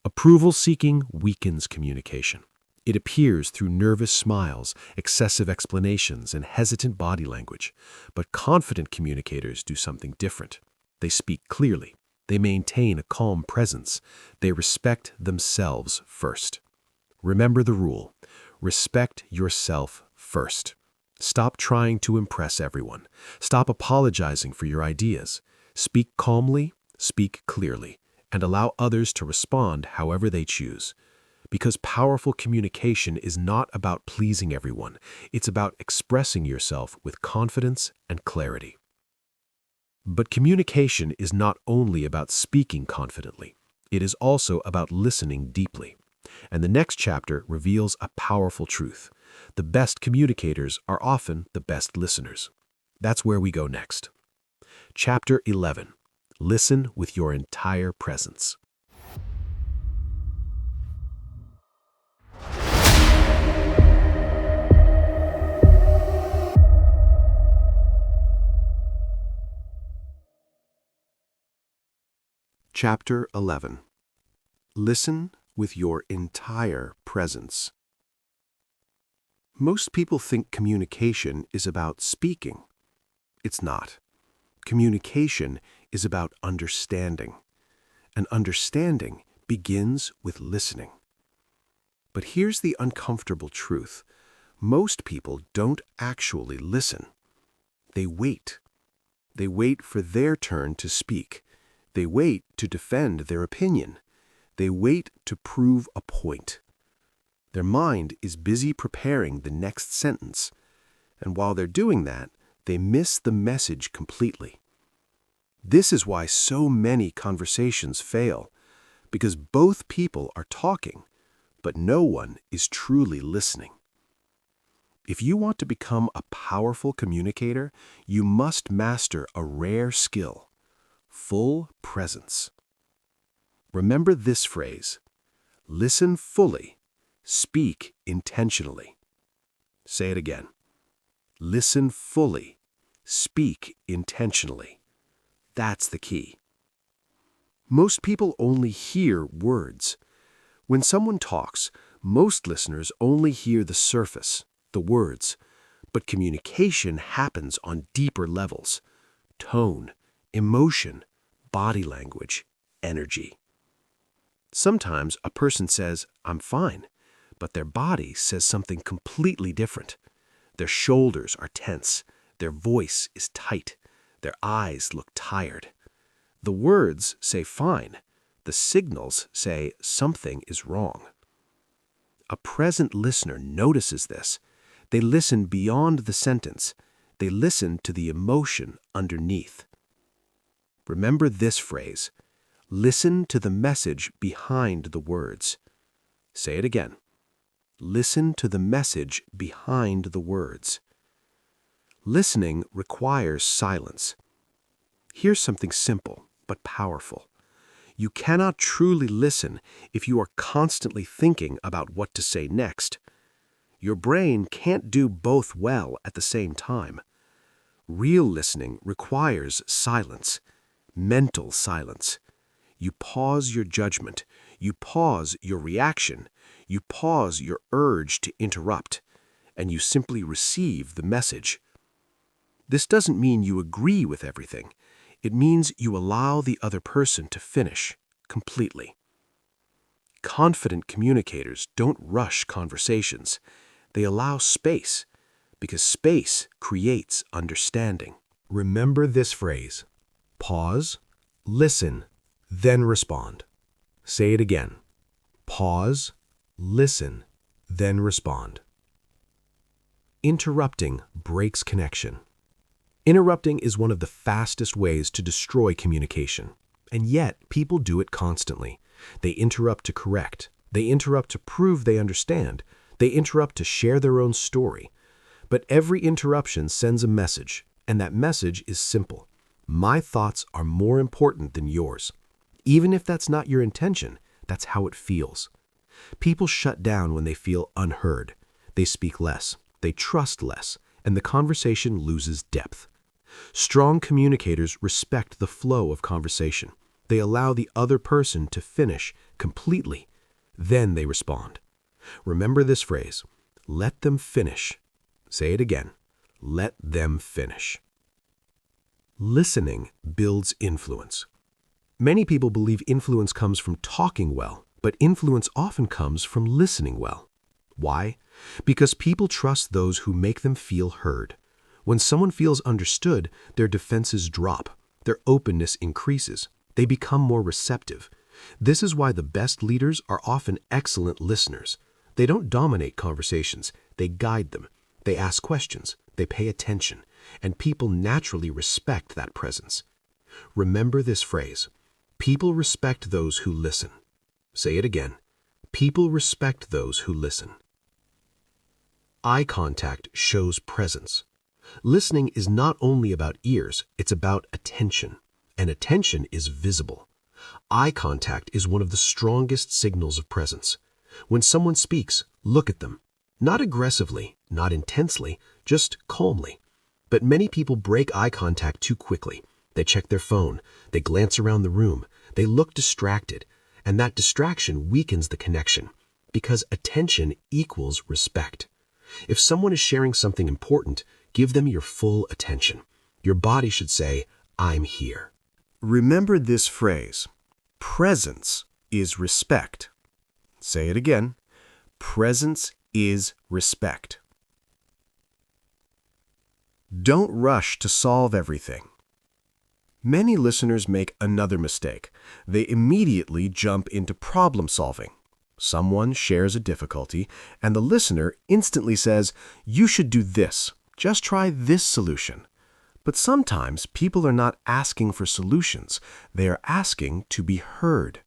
Approval seeking weakens communication. It appears through nervous smiles, excessive explanations, and hesitant body language. But confident communicators do something different. They speak clearly. They maintain a calm presence. They respect themselves first. Remember the rule. Respect yourself first. Stop trying to impress everyone. Stop apologizing for your ideas. Speak calmly, speak clearly, and allow others to respond however they choose. Because powerful communication is not about pleasing everyone. It's about expressing yourself with confidence and clarity. But communication is not only about speaking confidently. It is also about listening deeply. And the next chapter reveals a powerful truth. The best communicators are often the best listeners. That's where we go next. Chapter 11. Listen with your entire presence. Chapter 11. Listen with your entire presence. Most people think communication is about speaking. It's not. Communication is about understanding. And understanding begins with listening. But here's the uncomfortable truth. Most people don't actually listen. They wait. They wait for their turn to speak. They wait to defend their opinion. They wait to prove a point. Their mind is busy preparing the next sentence, and while they're doing that, they miss the message completely. This is why so many conversations fail, because both people are talking, but no one is truly listening. If you want to become a powerful communicator, you must master a rare skill: full presence. Remember this phrase: listen fully, speak intentionally. Say it again. Listen fully, speak intentionally. That's the key. Most people only hear words. When someone talks, most listeners only hear the surface, the words, but communication happens on deeper levels: tone, emotion, body language, energy. Sometimes a person says, "I'm fine," but their body says something completely different. Their shoulders are tense, their voice is tight, their eyes look tired. The words say fine, the signals say something is wrong. A present listener notices this. They listen beyond the sentence. They listen to the emotion underneath. Remember this phrase: listen to the message behind the words. Say it again. Listen to the message behind the words. Listening requires silence. Here's something simple but powerful. You cannot truly listen if you are constantly thinking about what to say next. Your brain can't do both well at the same time. Real listening requires silence, mental silence. You pause your judgment, you pause your reaction, you pause your urge to interrupt, and you simply receive the message. This doesn't mean you agree with everything. It means you allow the other person to finish completely. Confident communicators don't rush conversations. They allow space, because space creates understanding. Remember this phrase: pause, listen, then respond. Say it again. Pause, listen, then respond. Interrupting breaks connection. Interrupting is one of the fastest ways to destroy communication, and yet people do it constantly. They interrupt to correct. They interrupt to prove they understand. They interrupt to share their own story. But every interruption sends a message, and that message is simple: my thoughts are more important than yours. Even if that's not your intention, that's how it feels. People shut down when they feel unheard. They speak less, they trust less, and the conversation loses depth. Strong communicators respect the flow of conversation. They allow the other person to finish completely. Then they respond. Remember this phrase: let them finish. Say it again. Let them finish. Listening builds influence. Many people believe influence comes from talking well, but influence often comes from listening well. Why? Because people trust those who make them feel heard. When someone feels understood, their defenses drop. Their openness increases. They become more receptive. This is why the best leaders are often excellent listeners. They don't dominate conversations. They guide them. They ask questions. They pay attention. And people naturally respect that presence. Remember this phrase: people respect those who listen. Say it again. People respect those who listen. Eye contact shows presence. Listening is not only about ears, it's about attention. And attention is visible. Eye contact is one of the strongest signals of presence. When someone speaks, look at them. Not aggressively, not intensely, just calmly. But many people break eye contact too quickly. They check their phone. They glance around the room. They look distracted, and that distraction weakens the connection because attention equals respect. If someone is sharing something important, give them your full attention. Your body should say, "I'm here." Remember this phrase. Presence is respect. Say it again. Presence is respect. Don't rush to solve everything. Many listeners make another mistake. They immediately jump into problem solving. Someone shares a difficulty, and the listener instantly says, "You should do this. Just try this solution." But sometimes people are not asking for solutions. They are asking to be heard.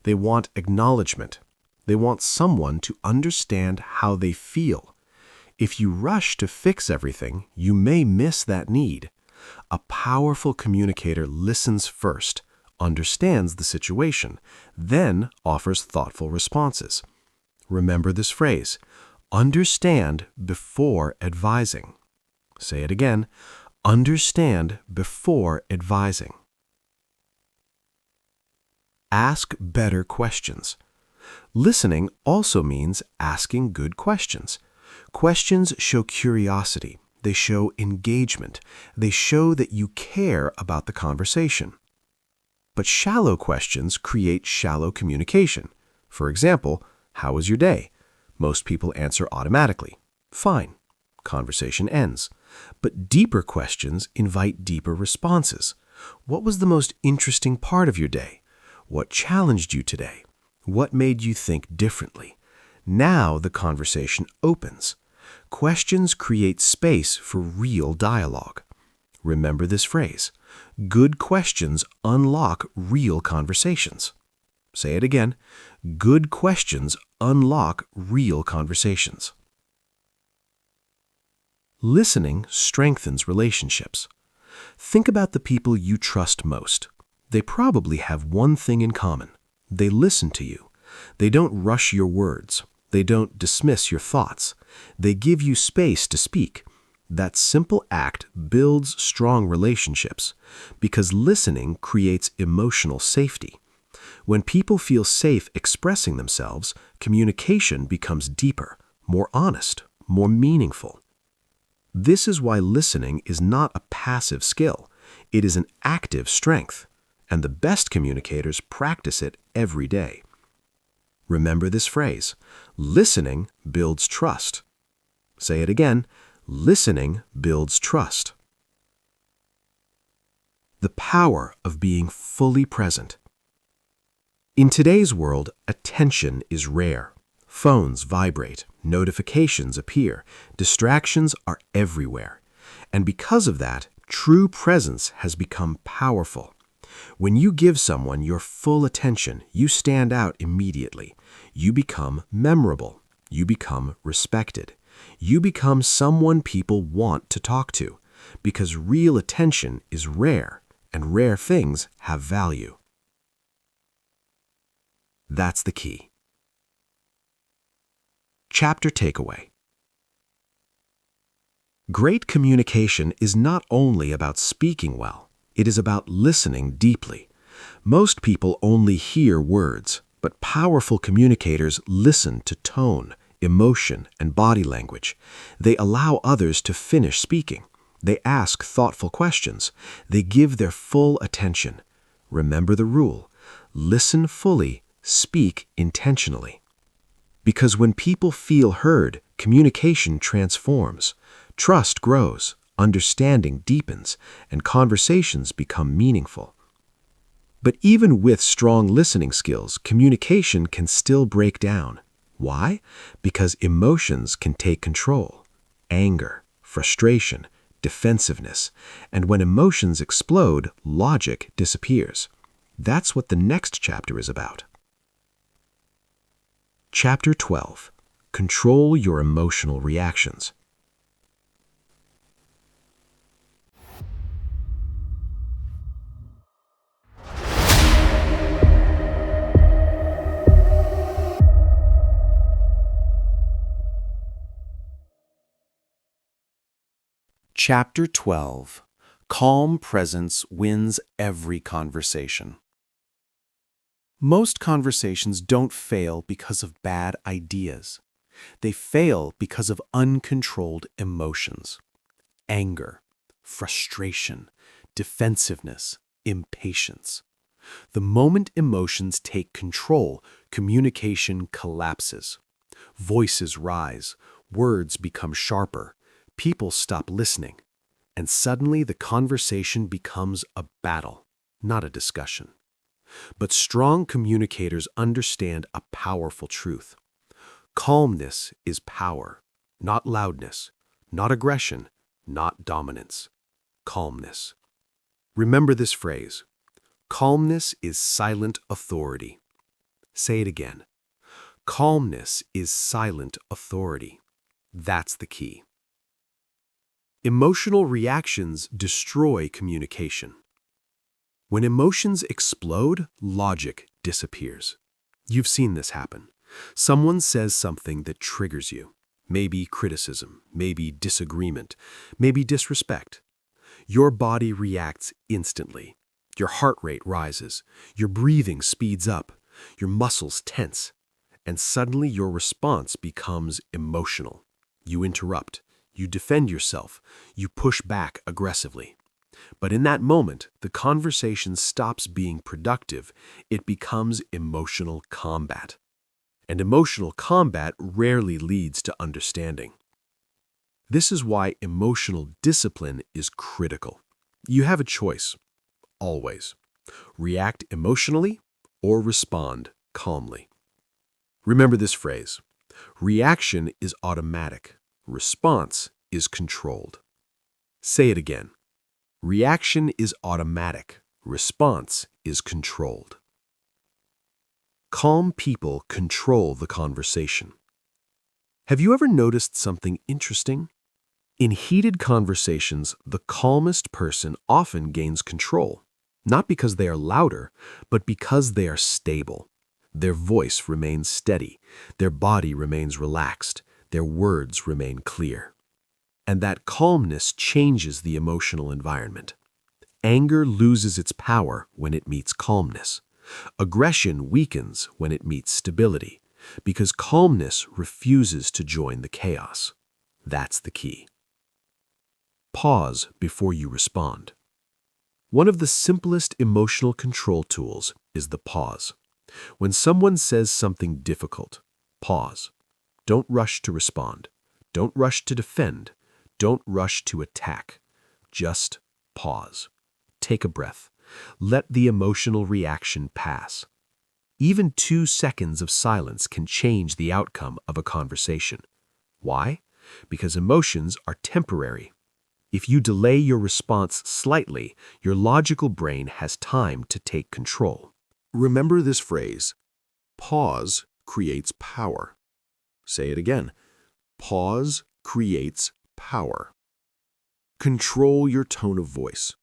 They want acknowledgement. They want someone to understand how they feel. If you rush to fix everything, you may miss that need. A powerful communicator listens first, understands the situation, then offers thoughtful responses. Remember this phrase, understand before advising. Say it again, understand before advising. Ask better questions. Listening also means asking good questions. Questions show curiosity. They show engagement. They show that you care about the conversation. But shallow questions create shallow communication. For example, how was your day? Most people answer automatically. Fine. Conversation ends. But deeper questions invite deeper responses. What was the most interesting part of your day? What challenged you today? What made you think differently? Now the conversation opens. Questions create space for real dialogue. Remember this phrase. Good questions unlock real conversations. Say it again. Good questions unlock real conversations. Listening strengthens relationships. Think about the people you trust most. They probably have one thing in common. They listen to you. They don't rush your words. They don't dismiss your thoughts. They give you space to speak. That simple act builds strong relationships because listening creates emotional safety. When people feel safe expressing themselves, communication becomes deeper, more honest, more meaningful. This is why listening is not a passive skill. It is an active strength, and the best communicators practice it every day. Remember this phrase, listening builds trust. Say it again, listening builds trust. The power of being fully present. In today's world, attention is rare. Phones vibrate, notifications appear, distractions are everywhere. And because of that, true presence has become powerful. When you give someone your full attention, you stand out immediately. You become memorable. You become respected. You become someone people want to talk to, because real attention is rare, and rare things have value. That's the key. Chapter takeaway. Great communication is not only about speaking well, it is about listening deeply. Most people only hear words, but powerful communicators listen to tone, emotion, and body language. They allow others to finish speaking. They ask thoughtful questions. They give their full attention. Remember the rule. Listen fully, speak intentionally. Because when people feel heard, communication transforms. Trust grows, understanding deepens, and conversations become meaningful. But even with strong listening skills, communication can still break down. Why? Because emotions can take control. Anger, frustration, defensiveness. And when emotions explode, logic disappears. That's what the next chapter is about. Chapter 12. Control your emotional reactions. Chapter 12. Calm presence wins every conversation. Most conversations don't fail because of bad ideas. They fail because of uncontrolled emotions. Anger, frustration, defensiveness, impatience. The moment emotions take control, communication collapses. Voices rise, words become sharper, people stop listening, and suddenly the conversation becomes a battle, not a discussion. But strong communicators understand a powerful truth. Calmness is power, not loudness, not aggression, not dominance. Calmness. Remember this phrase. Calmness is silent authority. Say it again. Calmness is silent authority. That's the key. Emotional reactions destroy communication. When emotions explode, logic disappears. You've seen this happen. Someone says something that triggers you. Maybe criticism, maybe disagreement, maybe disrespect. Your body reacts instantly. Your heart rate rises. Your breathing speeds up. Your muscles tense. And suddenly your response becomes emotional. You interrupt. You defend yourself. You push back aggressively. But in that moment, the conversation stops being productive. It becomes emotional combat. And emotional combat rarely leads to understanding. This is why emotional discipline is critical. You have a choice, always. React emotionally or respond calmly. Remember this phrase. Reaction is automatic. Response is controlled. Say it again. Reaction is automatic. Response is controlled. Calm people control the conversation. Have you ever noticed something interesting? In heated conversations, the calmest person often gains control, not because they are louder, but because they are stable. Their voice remains steady, their body remains relaxed, their words remain clear. And that calmness changes the emotional environment. Anger loses its power when it meets calmness. Aggression weakens when it meets stability, because calmness refuses to join the chaos. That's the key. Pause before you respond. One of the simplest emotional control tools is the pause. When someone says something difficult, pause. Don't rush to respond. Don't rush to defend. Don't rush to attack. Just pause. Take a breath. Let the emotional reaction pass. Even 2 seconds of silence can change the outcome of a conversation. Why? Because emotions are temporary. If you delay your response slightly, your logical brain has time to take control. Remember this phrase. Pause creates power. Say it again. Pause creates power. Control your tone of voice.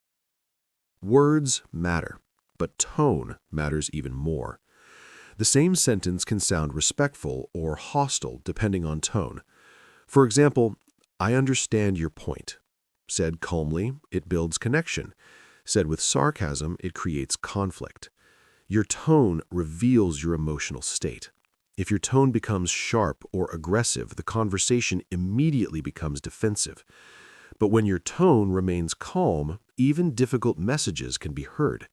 Words matter, but tone matters even more. The same sentence can sound respectful or hostile depending on tone. For example, I understand your point. Said calmly, it builds connection. Said with sarcasm, it creates conflict. Your tone reveals your emotional state. If your tone becomes sharp or aggressive, the conversation immediately becomes defensive. But when your tone remains calm, even difficult messages can be heard.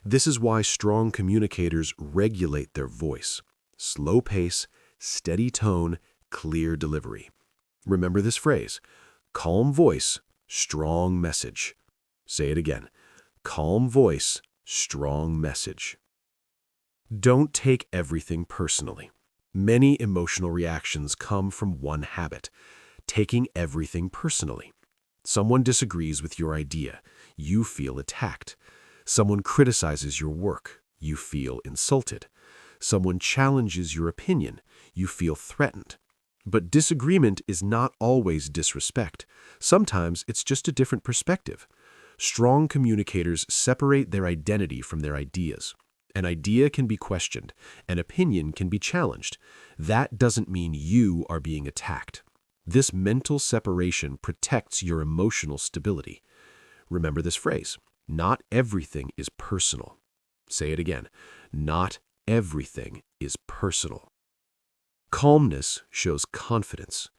This is why strong communicators regulate their voice. Slow pace, steady tone, clear delivery. Remember this phrase. Calm voice, strong message. Say it again. Calm voice, strong message. Don't take everything personally. Many emotional reactions come from one habit, taking everything personally. Someone disagrees with your idea, you feel attacked. Someone criticizes your work, you feel insulted. Someone challenges your opinion, you feel threatened. But disagreement is not always disrespect. Sometimes it's just a different perspective. Strong communicators separate their identity from their ideas. An idea can be questioned, an opinion can be challenged. That doesn't mean you are being attacked. This mental separation protects your emotional stability. Remember this phrase, not everything is personal. Say it again, not Everything is personal. Calmness shows confidence.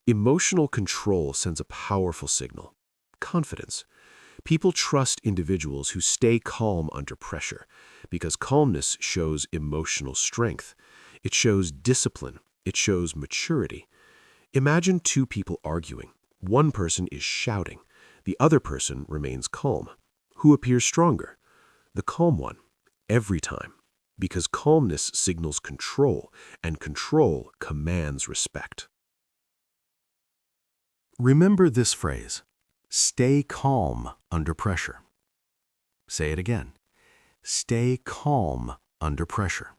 Emotional control sends a powerful signal. Confidence. People trust individuals who stay calm under pressure because calmness shows emotional strength. It shows discipline. It shows maturity. Imagine two people arguing. One person is shouting. The other person remains calm. Who appears stronger? The calm one. Every time. Because calmness signals control, and control commands respect. Remember this phrase, stay calm under pressure. Say it again, stay calm under pressure.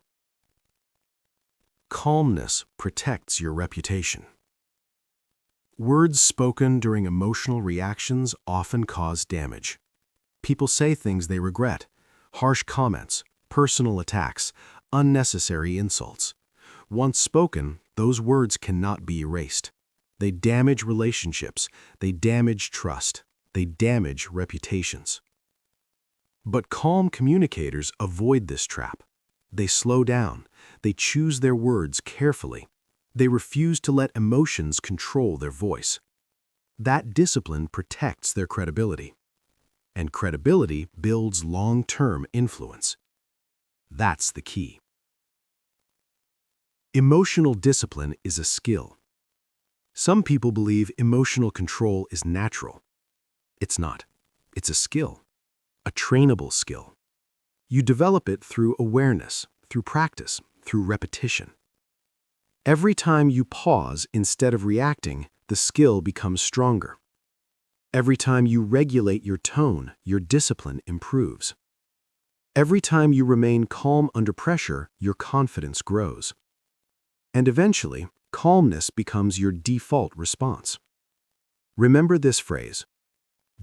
Calmness protects your reputation. Words spoken during emotional reactions often cause damage. People say things they regret, harsh comments, personal attacks, unnecessary insults. Once spoken, those words cannot be erased. They damage relationships, they damage trust, they damage reputations. But calm communicators avoid this trap. They slow down, they choose their words carefully. They refuse to let emotions control their voice. That discipline protects their credibility. And credibility builds long-term influence. That's the key. Emotional discipline is a skill. Some people believe emotional control is natural. It's not. It's a skill, a trainable skill. You develop it through awareness, through practice, through repetition. Every time you pause instead of reacting, the skill becomes stronger. Every time you regulate your tone, your discipline improves. Every time you remain calm under pressure, your confidence grows. And eventually, calmness becomes your default response. Remember this phrase,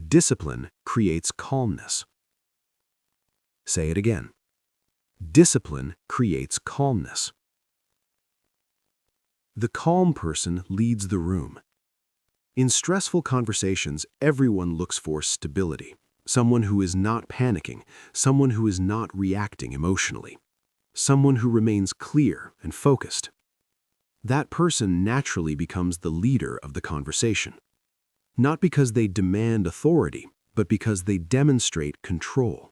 discipline creates calmness. Say it again. Discipline creates calmness. The calm person leads the room. In stressful conversations, everyone looks for stability. Someone who is not panicking, someone who is not reacting emotionally, someone who remains clear and focused. That person naturally becomes the leader of the conversation. Not because they demand authority, but because they demonstrate control.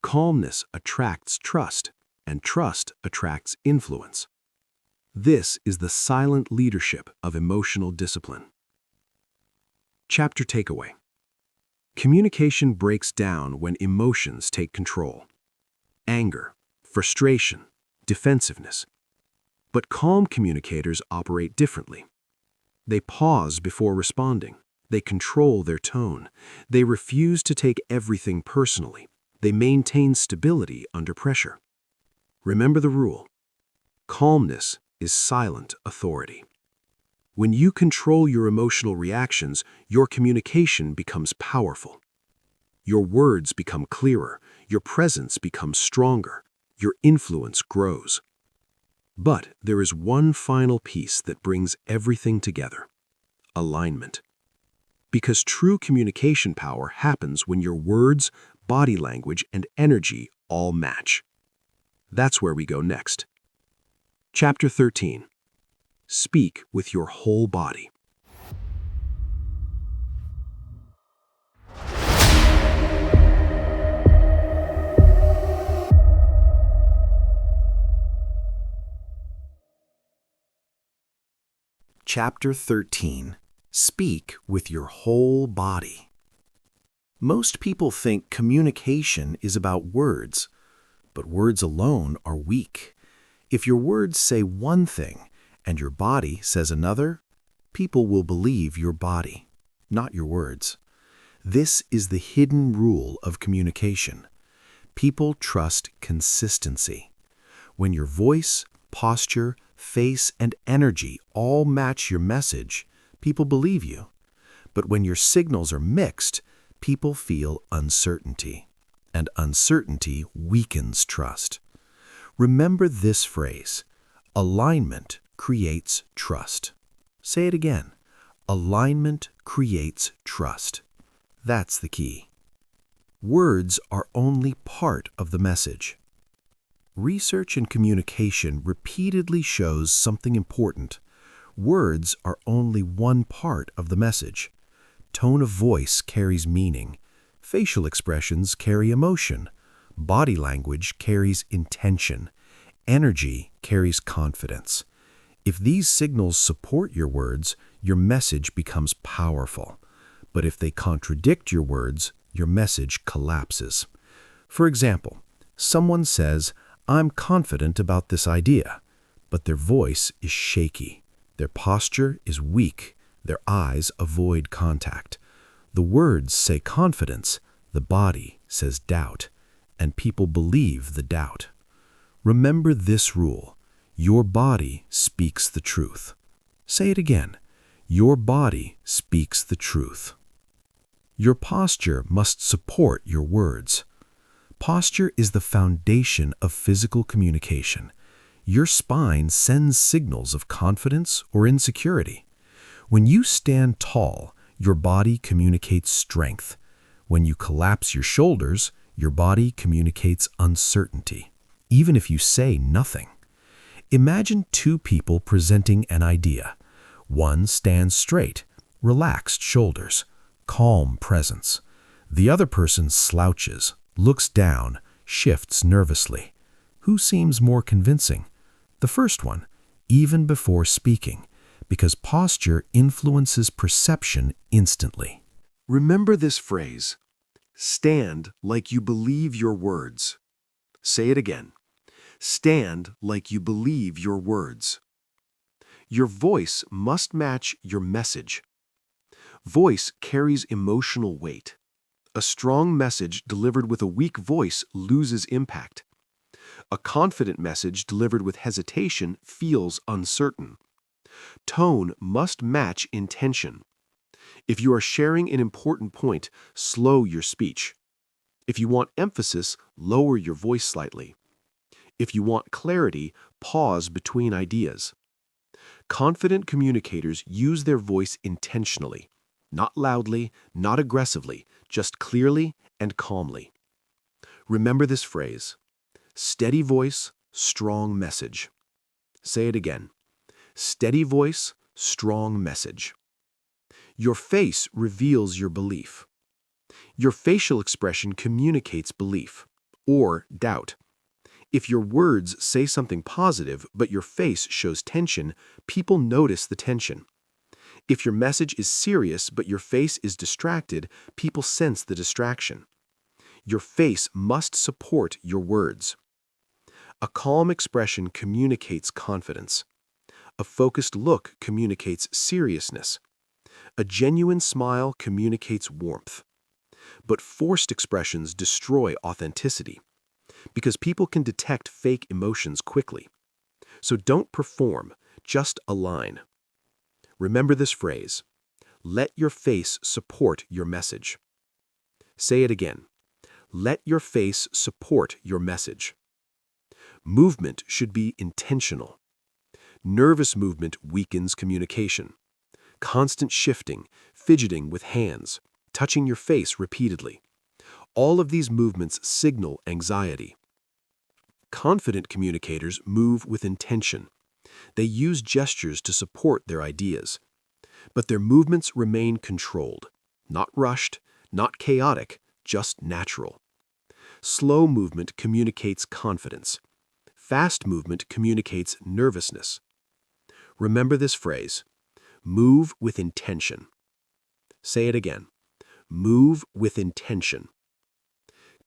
Calmness attracts trust, and trust attracts influence. This is the silent leadership of emotional discipline. Chapter takeaway. Communication breaks down when emotions take control. Anger, frustration, defensiveness. But calm communicators operate differently. They pause before responding. They control their tone. They refuse to take everything personally. They maintain stability under pressure. Remember the rule. Calmness is silent authority. When you control your emotional reactions, your communication becomes powerful. Your words become clearer, your presence becomes stronger, your influence grows. But there is one final piece that brings everything together: alignment. Because true communication power happens when your words, body language, and energy all match. That's where we go next. Chapter 13. Speak with your whole body. Chapter 13. Speak with your whole body. Most people think communication is about words, but words alone are weak. If your words say one thing and your body says another, people will believe your body, not your words. This is the hidden rule of communication. People trust consistency. When your voice, posture, face, and energy all match your message, people believe you. But when your signals are mixed, people feel uncertainty, and uncertainty weakens trust. Remember this phrase, alignment creates trust. Say it again, alignment creates trust. That's the key. Words are only part of the message. Research in communication repeatedly shows something important. Words are only one part of the message. Tone of voice carries meaning. Facial expressions carry emotion. Body language carries intention. Energy carries confidence. If these signals support your words, your message becomes powerful. But if they contradict your words, your message collapses. For example, someone says, "I'm confident about this idea," but their voice is shaky. Their posture is weak. Their eyes avoid contact. The words say confidence, the body says doubt, and people believe the doubt. Remember this rule: your body speaks the truth. Say it again: your body speaks the truth. Your posture must support your words. Posture is the foundation of physical communication. Your spine sends signals of confidence or insecurity. When you stand tall, your body communicates strength. When you collapse your shoulders, your body communicates uncertainty, even if you say nothing. Imagine two people presenting an idea. One stands straight, relaxed shoulders, calm presence. The other person slouches, looks down, shifts nervously. Who seems more convincing? The first one, even before speaking, because posture influences perception instantly. Remember this phrase: stand like you believe your words. Say it again: stand like you believe your words. Your voice must match your message. Voice carries emotional weight. A strong message delivered with a weak voice loses impact. A confident message delivered with hesitation feels uncertain. Tone must match intention. If you are sharing an important point, slow your speech. If you want emphasis, lower your voice slightly. If you want clarity, pause between ideas. Confident communicators use their voice intentionally, not loudly, not aggressively, just clearly and calmly. Remember this phrase: steady voice, strong message. Say it again: steady voice, strong message. Your face reveals your belief. Your facial expression communicates belief or doubt. If your words say something positive but your face shows tension, people notice the tension. If your message is serious but your face is distracted, people sense the distraction. Your face must support your words. A calm expression communicates confidence. A focused look communicates seriousness. A genuine smile communicates warmth. But forced expressions destroy authenticity, because people can detect fake emotions quickly. So don't perform, just align. Remember this phrase: let your face support your message. Say it again: let your face support your message. Movement should be intentional. Nervous movement weakens communication. Constant shifting, fidgeting with hands, touching your face repeatedly. All of these movements signal anxiety. Confident communicators move with intention. They use gestures to support their ideas. But their movements remain controlled, not rushed, not chaotic, just natural. Slow movement communicates confidence. Fast movement communicates nervousness. Remember this phrase: move with intention. Say it again: move with intention.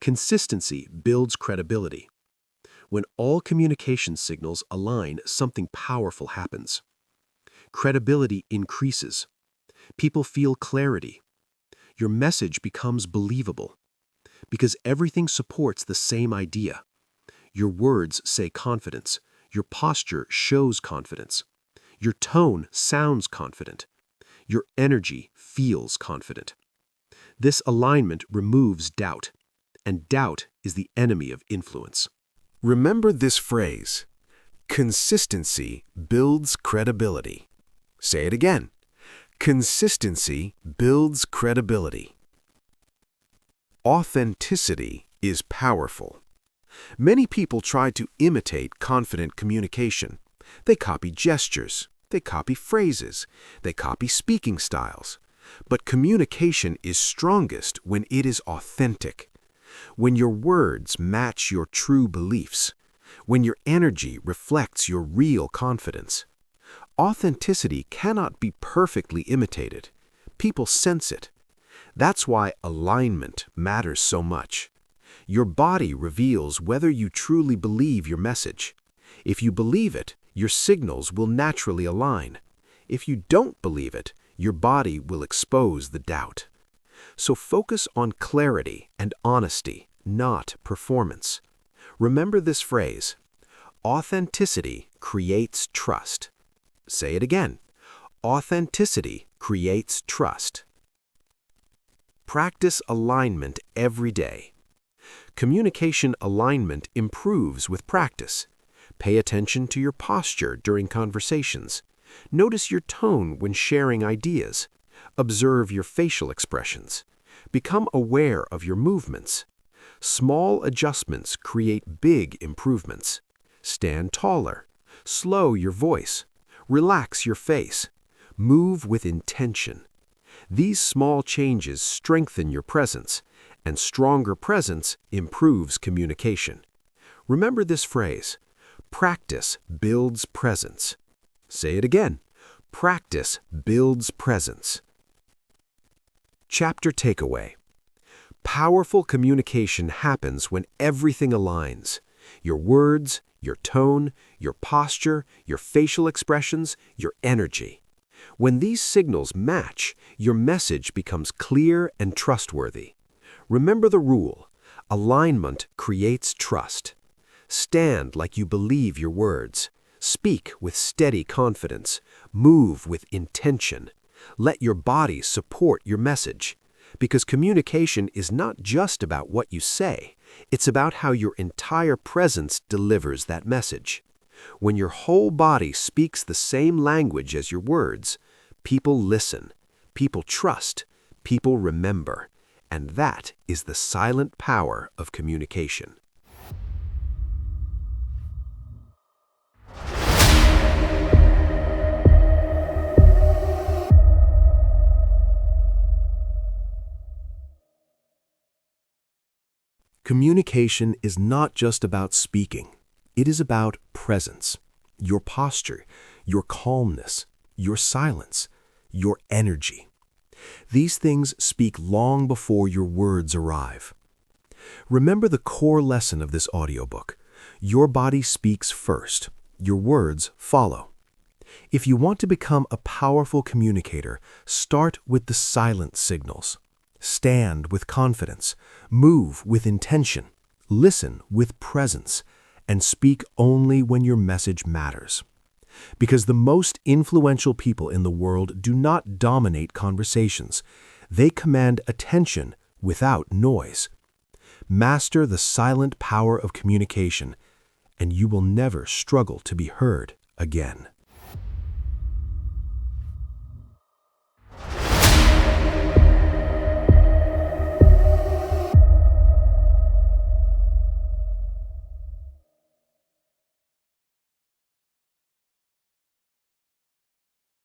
Consistency builds credibility. When all communication signals align, something powerful happens. Credibility increases. People feel clarity. Your message becomes believable, because everything supports the same idea. Your words say confidence. Your posture shows confidence. Your tone sounds confident. Your energy feels confident. This alignment removes doubt, and doubt is the enemy of influence. Remember this phrase: consistency builds credibility. Say it again: consistency builds credibility. Authenticity is powerful. Many people try to imitate confident communication. They copy gestures, they copy phrases, they copy speaking styles. But communication is strongest when it is authentic, when your words match your true beliefs, when your energy reflects your real confidence. Authenticity cannot be perfectly imitated. People sense it. That's why alignment matters so much. Your body reveals whether you truly believe your message. If you believe it, your signals will naturally align. If you don't believe it, your body will expose the doubt. So focus on clarity and honesty, not performance. Remember this phrase: authenticity creates trust. Say it again. Authenticity creates trust. Practice alignment every day. Communication alignment improves with practice. Pay attention to your posture during conversations. Notice your tone when sharing ideas. Observe your facial expressions. Become aware of your movements. Small adjustments create big improvements. Stand taller. Slow your voice. Relax your face. Move with intention. These small changes strengthen your presence, and stronger presence improves communication. Remember this phrase: practice builds presence. Say it again. Practice builds presence. Chapter takeaway. Powerful communication happens when everything aligns. Your words, your tone, your posture, your facial expressions, your energy. When these signals match, your message becomes clear and trustworthy. Remember the rule: alignment creates trust. Stand like you believe your words. Speak with steady confidence. Move with intention. Let your body support your message. Because communication is not just about what you say, it's about how your entire presence delivers that message. When your whole body speaks the same language as your words, people listen, people trust, people remember, and that is the silent power of communication. Communication is not just about speaking. It is about presence, your posture, your calmness, your silence, your energy. These things speak long before your words arrive. Remember the core lesson of this audiobook. Your body speaks first. Your words follow. If you want to become a powerful communicator, start with the silent signals. Stand with confidence, move with intention, listen with presence, and speak only when your message matters. Because the most influential people in the world do not dominate conversations. They command attention without noise. Master the silent power of communication, and you will never struggle to be heard again.